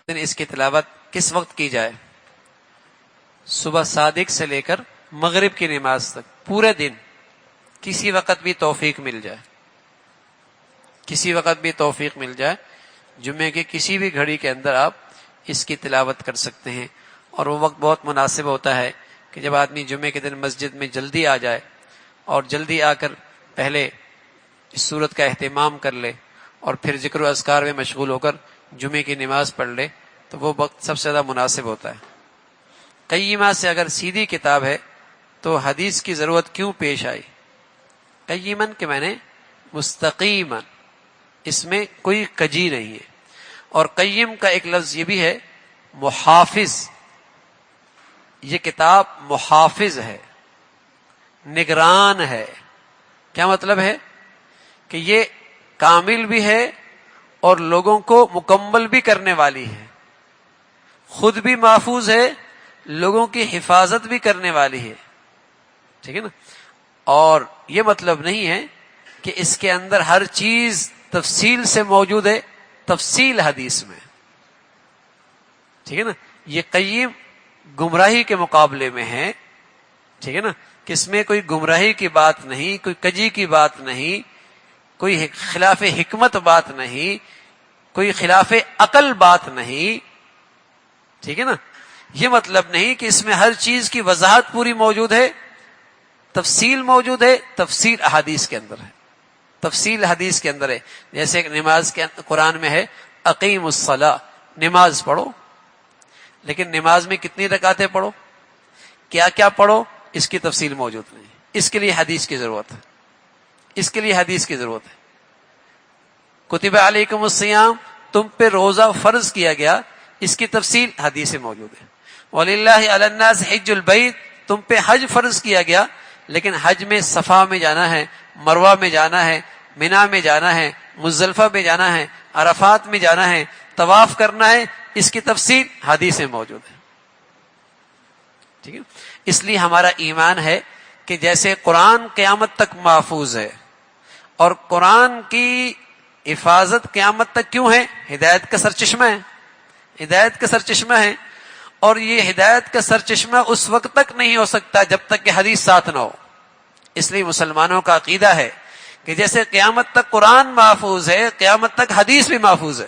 اس کی تلاوت کس وقت کی جائے؟ صبح صادق سے لے کر مغرب کی نماز تک، پورے دن، کسی وقت بھی توفیق مل جائے، کسی وقت بھی توفیق مل جائے، جمعے کے کسی بھی گھڑی کے اندر آپ اس کی تلاوت کر سکتے ہیں۔ اور وہ وقت بہت مناسب ہوتا ہے کہ جب آدمی جمعے کے دن مسجد میں جلدی آ جائے اور جلدی آ کر پہلے اس صورت کا اہتمام کر لے اور پھر ذکر و اذکار میں مشغول ہو کر جمعے کی نماز پڑھ لے، تو وہ وقت سب سے زیادہ مناسب ہوتا ہے۔ قیمہ سے اگر سیدھی کتاب ہے تو حدیث کی ضرورت کیوں پیش آئی؟ قیمن کے معنی مستقیمن، اس میں کوئی کجی نہیں ہے۔ اور قیم کا ایک لفظ یہ بھی ہے محافظ، یہ کتاب محافظ ہے، نگران ہے۔ کیا مطلب ہے؟ کہ یہ کامل بھی ہے اور لوگوں کو مکمل بھی کرنے والی ہے، خود بھی محفوظ ہے، لوگوں کی حفاظت بھی کرنے والی ہے، ٹھیک ہے نا۔ اور یہ مطلب نہیں ہے کہ اس کے اندر ہر چیز تفصیل سے موجود ہے، تفصیل حدیث میں، ٹھیک ہے نا۔ یہ قیم گمراہی کے مقابلے میں ہے، ٹھیک ہے نا، کہ اس میں کوئی گمراہی کی بات نہیں، کوئی کجی کی بات نہیں، کوئی خلاف حکمت بات نہیں، کوئی خلاف عقل بات نہیں، ٹھیک ہے نا۔ یہ مطلب نہیں کہ اس میں ہر چیز کی وضاحت پوری موجود ہے، تفصیل موجود ہے، تفصیل احادیث کے اندر ہے، تفصیل حدیث کے اندر ہے۔ جیسے نماز کے قرآن میں ہے اقیم الصلاۃ، نماز پڑھو، لیکن نماز میں کتنی رکعتیں پڑھو، کیا کیا پڑھو، اس کی تفصیل موجود نہیں۔ اس کے لیے حدیث کی ضرورت ہے، اس کے لیے حدیث کی ضرورت ہے۔ کتب علیکم الصیام، تم پہ روزہ فرض کیا گیا، اس کی تفصیل حدیث میں موجود ہے۔ وَلِلَّهِ عَلَى النَّاسِ حِجُّ الْبَيْتِ، تم پہ حج فرض کیا گیا، لیکن حج میں صفا میں جانا ہے، مروہ میں جانا ہے، مینا میں جانا ہے، مزدلفہ میں جانا ہے، عرفات میں جانا ہے، طواف کرنا ہے، اس کی تفصیل حدیث میں موجود ہے، ٹھیک ہے۔ اس لیے ہمارا ایمان ہے کہ جیسے قرآن قیامت تک محفوظ ہے، اور قرآن کی حفاظت قیامت تک کیوں ہے؟ ہدایت کا سرچشمہ ہے، ہدایت کا سرچشمہ ہے، اور یہ ہدایت کا سرچشمہ اس وقت تک نہیں ہو سکتا جب تک کہ حدیث ساتھ نہ ہو۔ اس لیے مسلمانوں کا عقیدہ ہے کہ جیسے قیامت تک قرآن محفوظ ہے، قیامت تک حدیث بھی محفوظ ہے۔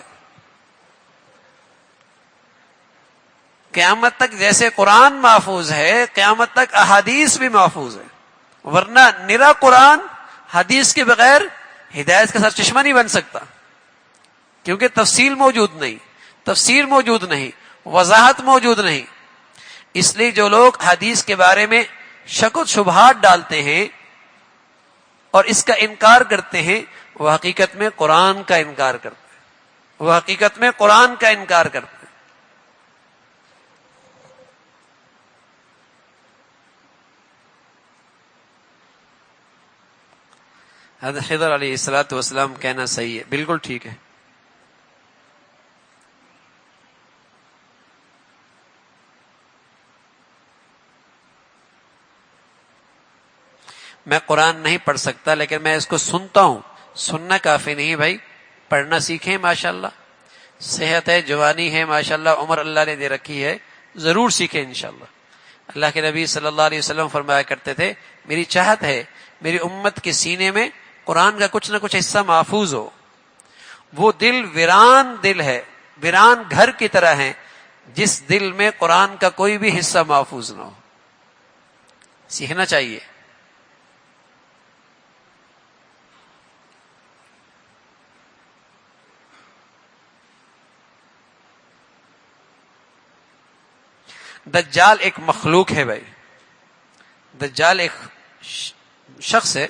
قیامت تک جیسے قرآن محفوظ ہے، قیامت تک احادیث بھی محفوظ ہے، ورنہ نرا قرآن حدیث کے بغیر ہدایت کا سرچشمہ نہیں بن سکتا، کیونکہ تفصیل موجود نہیں، تفسیر موجود نہیں، وضاحت موجود نہیں۔ اس لیے جو لوگ حدیث کے بارے میں شک و شبہات ڈالتے ہیں اور اس کا انکار کرتے ہیں، وہ حقیقت میں قرآن کا انکار کرتے ہیں، وہ حقیقت میں قرآن کا انکار کرتے ہیں۔ حضرت خضر علیہ الصلوۃ والسلام کہنا صحیح ہے، بالکل ٹھیک ہے۔ میں قرآن نہیں پڑھ سکتا، لیکن میں اس کو سنتا ہوں۔ سننا کافی نہیں بھائی، پڑھنا سیکھیں، ماشاءاللہ صحت ہے، جوانی ہے، ماشاءاللہ عمر اللہ نے دے رکھی ہے، ضرور سیکھیں انشاءاللہ۔ اللہ کے نبی صلی اللہ علیہ وسلم فرمایا کرتے تھے، میری چاہت ہے میری امت کے سینے میں قرآن کا کچھ نہ کچھ حصہ محفوظ ہو۔ وہ دل ویران دل ہے، ویران گھر کی طرح ہے، جس دل میں قرآن کا کوئی بھی حصہ محفوظ نہ ہو۔ سیکھنا چاہیے۔ دجال ایک مخلوق ہے بھائی، دجال ایک شخص ہے،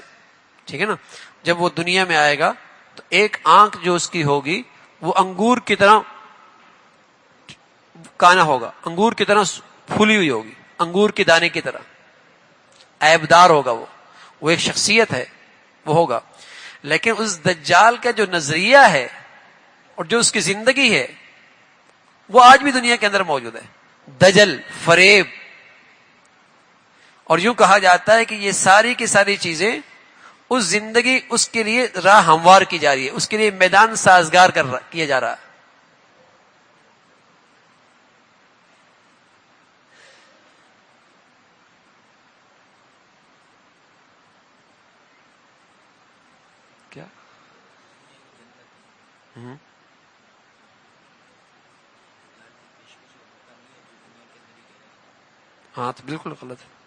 ٹھیک ہے نا۔ جب وہ دنیا میں آئے گا تو ایک آنکھ جو اس کی ہوگی وہ انگور کی طرح کانا ہوگا، انگور کی طرح پھولی ہوئی ہوگی، انگور کی دانے کی طرح عیبدار ہوگا۔ وہ ایک شخصیت ہے، وہ ہوگا۔ لیکن اس دجال کا جو نظریہ ہے اور جو اس کی زندگی ہے وہ آج بھی دنیا کے اندر موجود ہے۔ دجل، فریب. اور یوں کہا جاتا ہے کہ یہ ساری کی ساری چیزیں اس زندگی، اس کے لیے راہ ہموار کی جا رہی ہے، اس کے لیے میدان سازگار کیا جا رہا ہے. کیا؟ ہاں تو بالکل غلط ہے.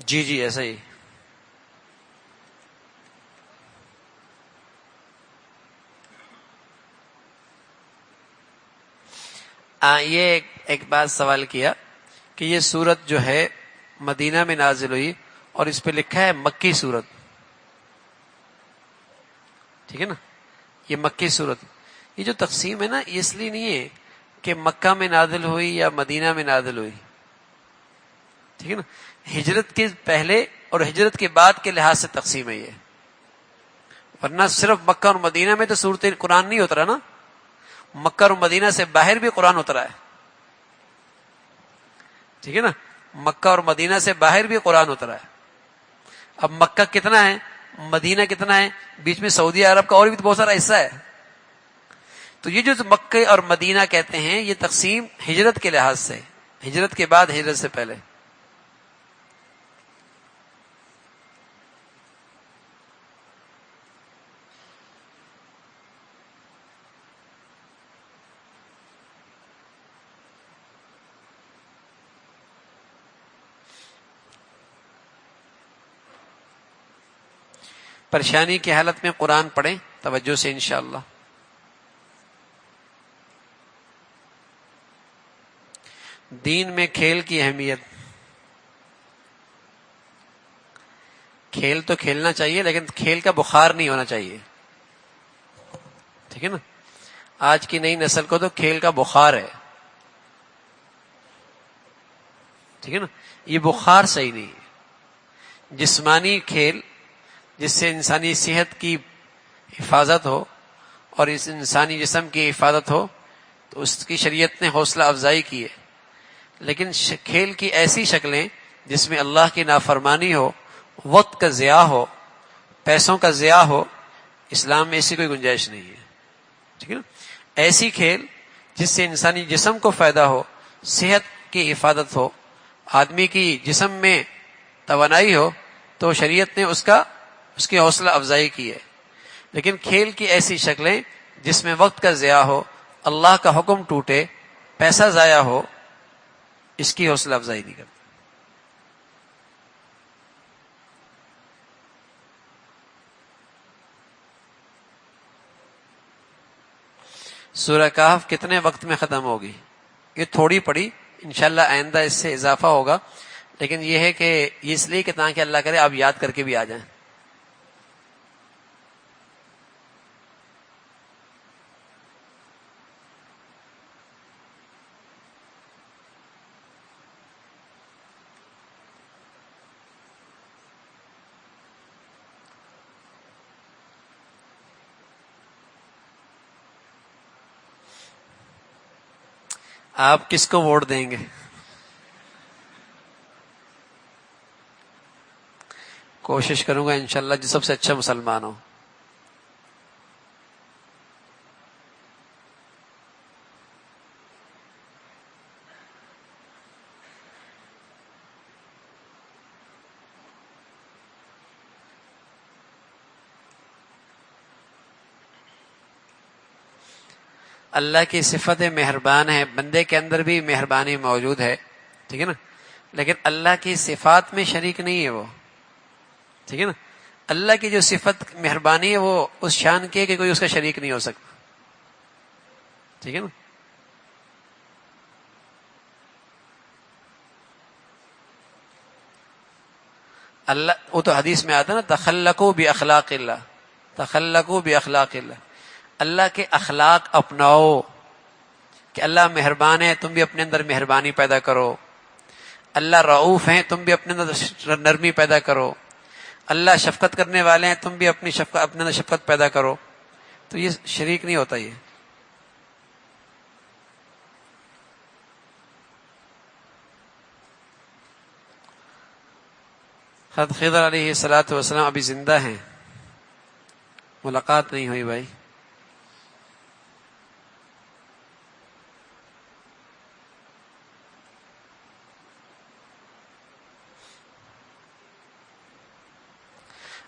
جی جی ایسا ہی. یہ ایک بات سوال کیا کہ یہ سورت جو ہے مدینہ میں نازل ہوئی اور اس پہ لکھا ہے مکی سورت. ٹھیک ہے نا، یہ مکی سورت. یہ جو تقسیم ہے نا، یہ اس لیے نہیں ہے کہ مکہ میں نازل ہوئی یا مدینہ میں نازل ہوئی. ٹھیک ہے نا، ہجرت کے پہلے اور ہجرت کے بعد کے لحاظ سے تقسیم ہے یہ. ورنہ صرف مکہ اور مدینہ میں تو سورت قرآن نہیں اترا نا، مکہ اور مدینہ سے باہر بھی قرآن اترا ہے. ٹھیک ہے نا، مکہ اور مدینہ سے باہر بھی قرآن اترا ہے. اب مکہ کتنا ہے، مدینہ کتنا ہے، بیچ میں سعودی عرب کا اور بھی تو بہت سارا حصہ ہے. تو یہ جو مکہ اور مدینہ کہتے ہیں، یہ تقسیم ہجرت کے لحاظ سے، ہجرت کے بعد ہجرت سے پہلے. پریشانی کی حالت میں قرآن پڑھیں توجہ سے انشاءاللہ. دین میں کھیل کی اہمیت. کھیل تو کھیلنا چاہیے لیکن کھیل کا بخار نہیں ہونا چاہیے. ٹھیک ہے نا، آج کی نئی نسل کو تو کھیل کا بخار ہے. ٹھیک ہے نا، یہ بخار صحیح نہیں ہے. جسمانی کھیل جس سے انسانی صحت کی حفاظت ہو اور اس انسانی جسم کی حفاظت ہو، تو اس کی شریعت نے حوصلہ افزائی کی ہے. لیکن کھیل کی ایسی شکلیں جس میں اللہ کی نافرمانی ہو، وقت کا ضیاع ہو، پیسوں کا ضیاع ہو، اسلام میں ایسی کوئی گنجائش نہیں ہے. ٹھیک ہے نا، ایسی کھیل جس سے انسانی جسم کو فائدہ ہو، صحت کی حفاظت ہو، آدمی کی جسم میں توانائی ہو، تو شریعت نے اس کی حوصلہ افزائی کی ہے. لیکن کھیل کی ایسی شکلیں جس میں وقت کا ضیاع ہو، اللہ کا حکم ٹوٹے، پیسہ ضائع ہو، اس کی حوصلہ افزائی نہیں کرتی. سورہ کہف کتنے وقت میں ختم ہوگی؟ یہ تھوڑی پڑی، انشاءاللہ آئندہ اس سے اضافہ ہوگا. لیکن یہ ہے کہ یہ اس لیے کہ تاکہ اللہ کرے آپ یاد کر کے بھی آ جائیں. آپ کس کو ووٹ دیں گے؟ کوشش کروں گا انشاءاللہ جو سب سے اچھا مسلمان ہو. اللہ کی صفت مہربان ہے، بندے کے اندر بھی مہربانی موجود ہے. ٹھیک ہے نا، لیکن اللہ کی صفات میں شریک نہیں ہے وہ. ٹھیک ہے نا، اللہ کی جو صفت مہربانی ہے وہ اس شان کی ہے کہ کوئی اس کا شریک نہیں ہو سکتا. ٹھیک ہے نا، اللہ وہ تو حدیث میں آتا ہے نا تخلقوا باخلاق اللہ، تخلقوا باخلاق اللہ، اللہ کے اخلاق اپناؤ کہ اللہ مہربان ہے تم بھی اپنے اندر مہربانی پیدا کرو، اللہ رعوف ہیں تم بھی اپنے اندر نرمی پیدا کرو، اللہ شفقت کرنے والے ہیں تم بھی اپنے اندر شفقت پیدا کرو. تو یہ شریک نہیں ہوتا. یہ حضرت خضر علیہ الصلوۃ والسلام ابھی زندہ ہیں، ملاقات نہیں ہوئی بھائی.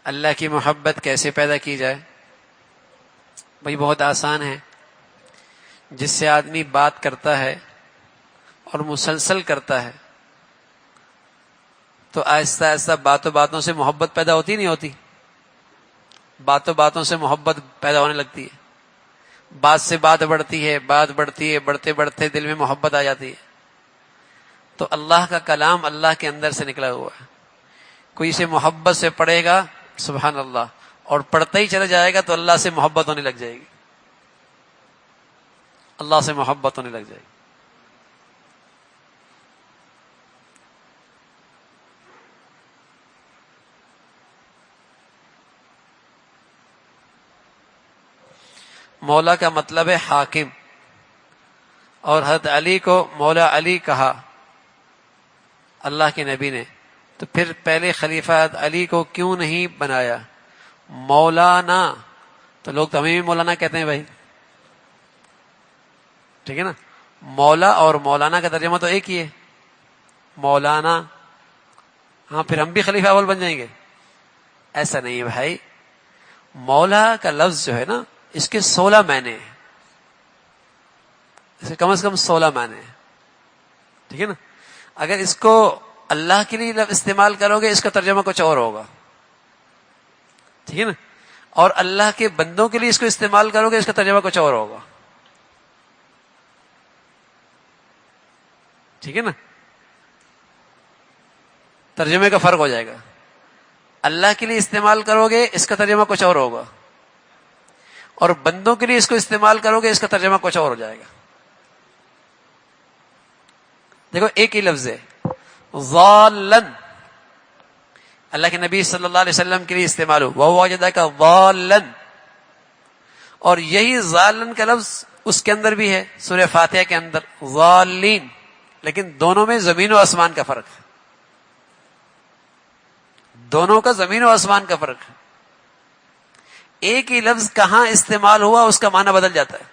اللہ کی محبت کیسے پیدا کی جائے؟ بھائی بہت آسان ہے. جس سے آدمی بات کرتا ہے اور مسلسل کرتا ہے تو آہستہ آہستہ باتوں باتوں سے محبت پیدا ہوتی نہیں ہوتی؟ باتوں باتوں سے محبت پیدا ہونے لگتی ہے. بات سے بات بڑھتی ہے، بات بڑھتی ہے، بڑھتے بڑھتے دل میں محبت آ جاتی ہے. تو اللہ کا کلام اللہ کے اندر سے نکلا ہوا ہے. کوئی اسے محبت سے پڑھے گا سبحان اللہ، اور پڑھتا ہی چلا جائے گا تو اللہ سے محبت ہونے لگ جائے گی، اللہ سے محبت ہونے لگ جائے گی. مولا کا مطلب ہے حاکم، اور حضرت علی کو مولا علی کہا اللہ کے نبی نے. تو پھر پہلے خلیفہ حضرت علی کو کیوں نہیں بنایا مولانا؟ تو لوگ تو ہمیں بھی مولانا کہتے ہیں بھائی، ٹھیک ہے نا. مولا اور مولانا کا ترجمہ تو ایک ہی ہے، مولانا. ہاں پھر ہم بھی خلیفہ اول بن جائیں گے؟ ایسا نہیں ہے بھائی. مولا کا لفظ جو ہے نا اس کے 16 معنی ہیں، اس کے کم از کم 16 معنی ہیں، ٹھیک ہے نا. اگر اس کو اللہ کے لیے استعمال کرو گے اس کا ترجمہ کچھ اور ہوگا، ٹھیک ہے نا. اور اللہ کے بندوں کے لیے اس کو استعمال کرو گے اس کا ترجمہ کچھ اور ہوگا، ٹھیک ہے نا. ترجمے کا فرق ہو جائے گا. اللہ کے لیے استعمال کرو گے اس کا ترجمہ کچھ اور ہوگا، اور بندوں کے لیے اس کو استعمال کرو گے اس کا ترجمہ کچھ اور ہو جائے گا. دیکھو ایک ہی لفظ ہے ضالن، اللہ کے نبی صلی اللہ علیہ وسلم کے لیے استعمال ہو وَوَجَدَكَ ضَالًّا، اور یہی ضالن کا لفظ اس کے اندر بھی ہے سورہ فاتحہ کے اندر ضالین، لیکن دونوں میں زمین و آسمان کا فرق ہے. دونوں کا زمین و آسمان کا فرق ہے. ایک ہی لفظ کہاں استعمال ہوا اس کا معنی بدل جاتا ہے.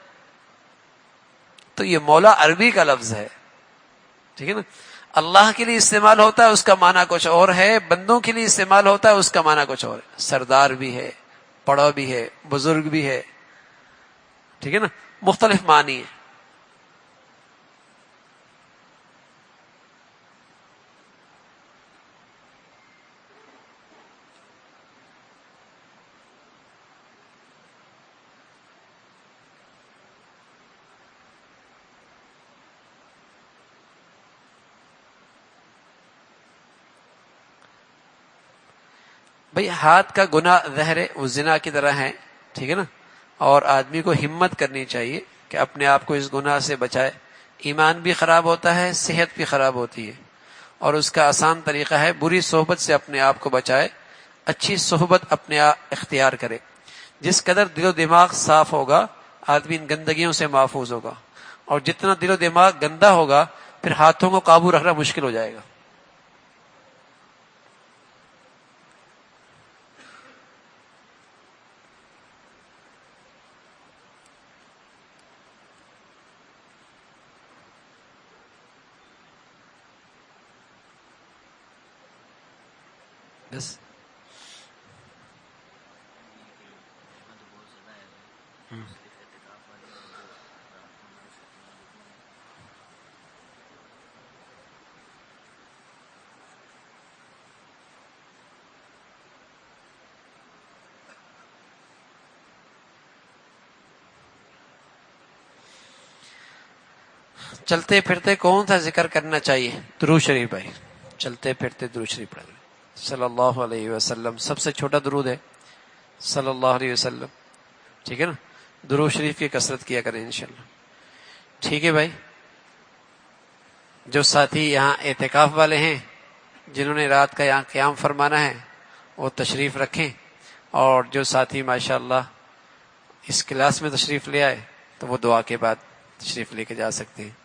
تو یہ مولا عربی کا لفظ ہے، ٹھیک ہے نا. اللہ کے لیے استعمال ہوتا ہے اس کا معنی کچھ اور ہے، بندوں کے لیے استعمال ہوتا ہے اس کا معنی کچھ اور ہے. سردار بھی ہے، بڑا بھی ہے، بزرگ بھی ہے، ٹھیک ہے نا. مختلف معنی ہے. بھئی ہاتھ کا گناہ زہر وہ زنا کی طرح ہے، ٹھیک ہے نا. اور آدمی کو ہمت کرنی چاہیے کہ اپنے آپ کو اس گناہ سے بچائے. ایمان بھی خراب ہوتا ہے، صحت بھی خراب ہوتی ہے، اور اس کا آسان طریقہ ہے بری صحبت سے اپنے آپ کو بچائے، اچھی صحبت اپنے آپ اختیار کرے. جس قدر دل و دماغ صاف ہوگا آدمی ان گندگیوں سے محفوظ ہوگا، اور جتنا دل و دماغ گندا ہوگا پھر ہاتھوں کو قابو رکھنا مشکل ہو جائے گا. بس چلتے پھرتے کون سا ذکر کرنا چاہیے؟ درود شریف بھائی، چلتے پھرتے درود شریف پڑھ لیں. صلی اللہ علیہ وسلم سب سے چھوٹا درود ہے، صلی اللہ علیہ وسلم، ٹھیک ہے نا؟ درود شریف کی کثرت کیا کریں انشاءاللہ، ٹھیک ہے بھائی؟ جو ساتھی یہاں اعتکاف والے ہیں جنہوں نے رات کا یہاں قیام فرمانا ہے وہ تشریف رکھیں، اور جو ساتھی ماشاءاللہ اس کلاس میں تشریف لے آئے تو وہ دعا کے بعد تشریف لے کے جا سکتے ہیں۔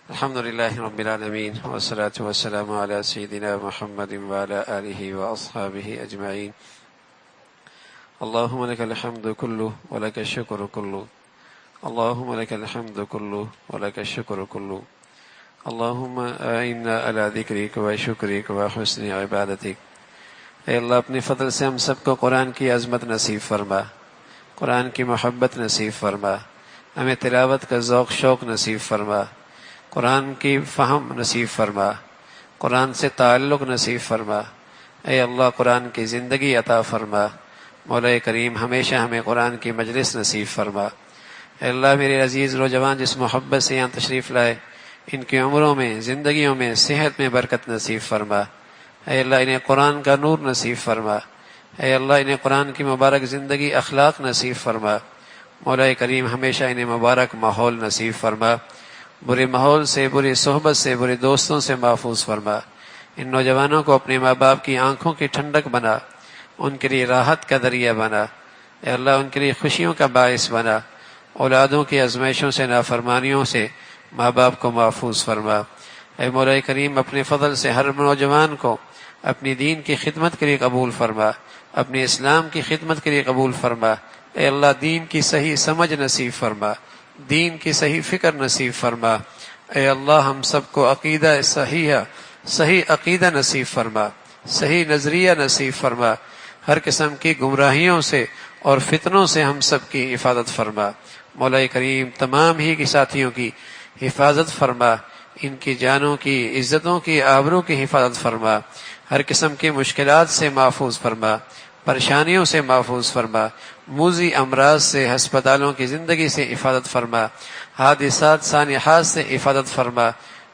الحمدللہ رب العالمین والصلاة والسلام علی سیدنا محمد وعلی آلہ واصحابہ اجمعین۔ اللہم لک الحمد کلہ ولک الشکر کلہ، اللہم لک الحمد کلہ ولک الشکر کلہ، اللہم اعنا علی ذکرک و شکرک و حسن عبادتک۔ اے اللہ اپنے فضل سے ہم سب کو قرآن کی عظمت نصیب فرما، قرآن کی محبت نصیب فرما، ہمیں تلاوت کا ذوق شوق نصیب فرما، قرآن کی فہم نصیب فرما، قرآن سے تعلق نصیب فرما۔ اے اللہ قرآن کی زندگی عطا فرما، مولا کریم ہمیشہ ہمیں قرآن کی مجلس نصیب فرما۔ اے اللہ میرے عزیز نوجوان جس محبت سے یہاں تشریف لائے، ان کی عمروں میں، زندگیوں میں، صحت میں برکت نصیب فرما۔ اے اللہ انہیں قرآن کا نور نصیب فرما، اے اللہ انہیں قرآن کی مبارک زندگی اخلاق نصیب فرما۔ مولا کریم ہمیشہ انہیں مبارک ماحول نصیب فرما، برے ماحول سے، بری صحبت سے، برے دوستوں سے محفوظ فرما۔ ان نوجوانوں کو اپنے ماں باپ کی آنکھوں کی ٹھنڈک بنا، ان کے لیے راحت کا ذریعہ بنا، اے اللہ ان کے لیے خوشیوں کا باعث بنا۔ اولادوں کی آزمائشوں سے، نافرمانیوں سے ماں باپ کو محفوظ فرما۔ اے مولا کریم اپنے فضل سے ہر نوجوان کو اپنی دین کی خدمت کے لیے قبول فرما، اپنے اسلام کی خدمت کے لیے قبول فرما۔ اے اللہ دین کی صحیح سمجھ نصیب فرما، دین کی صحیح فکر نصیب فرما۔ اے اللہ ہم سب کو عقیدہ صحیح عقیدہ نصیب فرما، صحیح نظریہ نصیب فرما، ہر قسم کی گمراہیوں سے اور فتنوں سے ہم سب کی حفاظت فرما۔ مولا کریم تمام ہی کی ساتھیوں کی حفاظت فرما، ان کی جانوں کی، عزتوں کی، آبروں کی حفاظت فرما، ہر قسم کی مشکلات سے محفوظ فرما، پریشانیوں سے محفوظ فرما، موذی امراض سے، ہسپتالوں کی زندگی سے حفاظت فرما، حادثات سانحات سے حفاظت فرما۔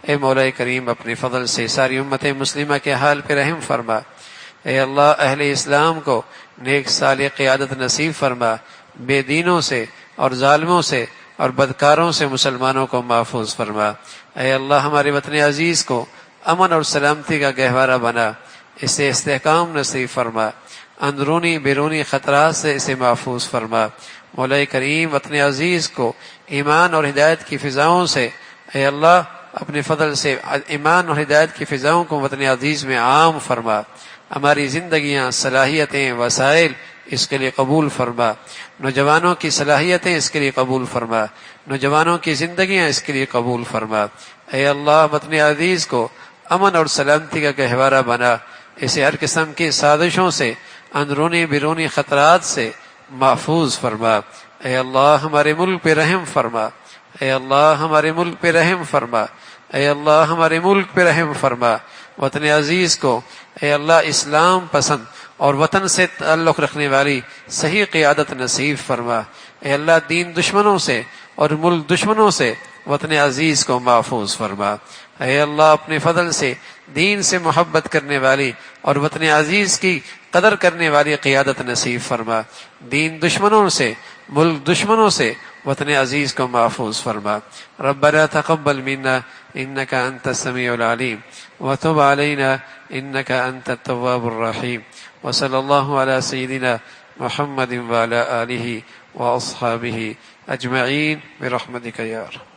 اے مولا کریم اپنے فضل سے ساری امت مسلمہ کے حال پہ رحم فرما۔ اے اللہ اہل اسلام کو نیک صالح قیادت نصیب فرما، بے دینوں سے اور ظالموں سے اور بدکاروں سے مسلمانوں کو محفوظ فرما۔ اے اللہ ہمارے وطن عزیز کو امن اور سلامتی کا گہوارہ بنا، اسے استحکام نصیب فرما، اندرونی بیرونی خطرات سے اسے محفوظ فرما۔ مولا کریم وطن عزیز کو ایمان اور ہدایت کی فضاؤں سے، اے اللہ اپنے فضل سے ایمان اور ہدایت کی فضاؤں کو وطن عزیز میں عام فرما۔ ہماری زندگیاں، صلاحیتیں، وسائل اس کے لیے قبول فرما، نوجوانوں کی صلاحیتیں اس کے لیے قبول فرما، نوجوانوں کی زندگیاں اس کے لیے قبول فرما۔ اے اللہ وطن عزیز کو امن اور سلامتی کا گہوارہ بنا، اسے ہر قسم کی سازشوں سے، اندرونی بیرونی خطرات سے محفوظ فرما۔ اے اللہ ہمارے ملک پہ رحم فرما، اے اللہ ہمارے ملک پہ رحم فرما، اے اللہ ہمارے ملک پہ رحم فرما۔ وطن عزیز کو اے اللہ اسلام پسند اور وطن سے تعلق رکھنے والی صحیح قیادت نصیب فرما۔ اے اللہ دین دشمنوں سے اور ملک دشمنوں سے وطن عزیز کو محفوظ فرما۔ اے اللہ اپنے فضل سے دین سے محبت کرنے والی اور وطن عزیز کی قدر کرنے والی قیادت نصیب فرما، دین دشمنوں سے، ملک دشمنوں سے وطن عزیز کو محفوظ فرما۔ ربنا تقبل منا انك انت السميع العليم وتب علينا انك انت التواب الرحيم وصلى الله على سيدنا محمد وعلى آله واصحابه اجمعين برحمتك يا رب۔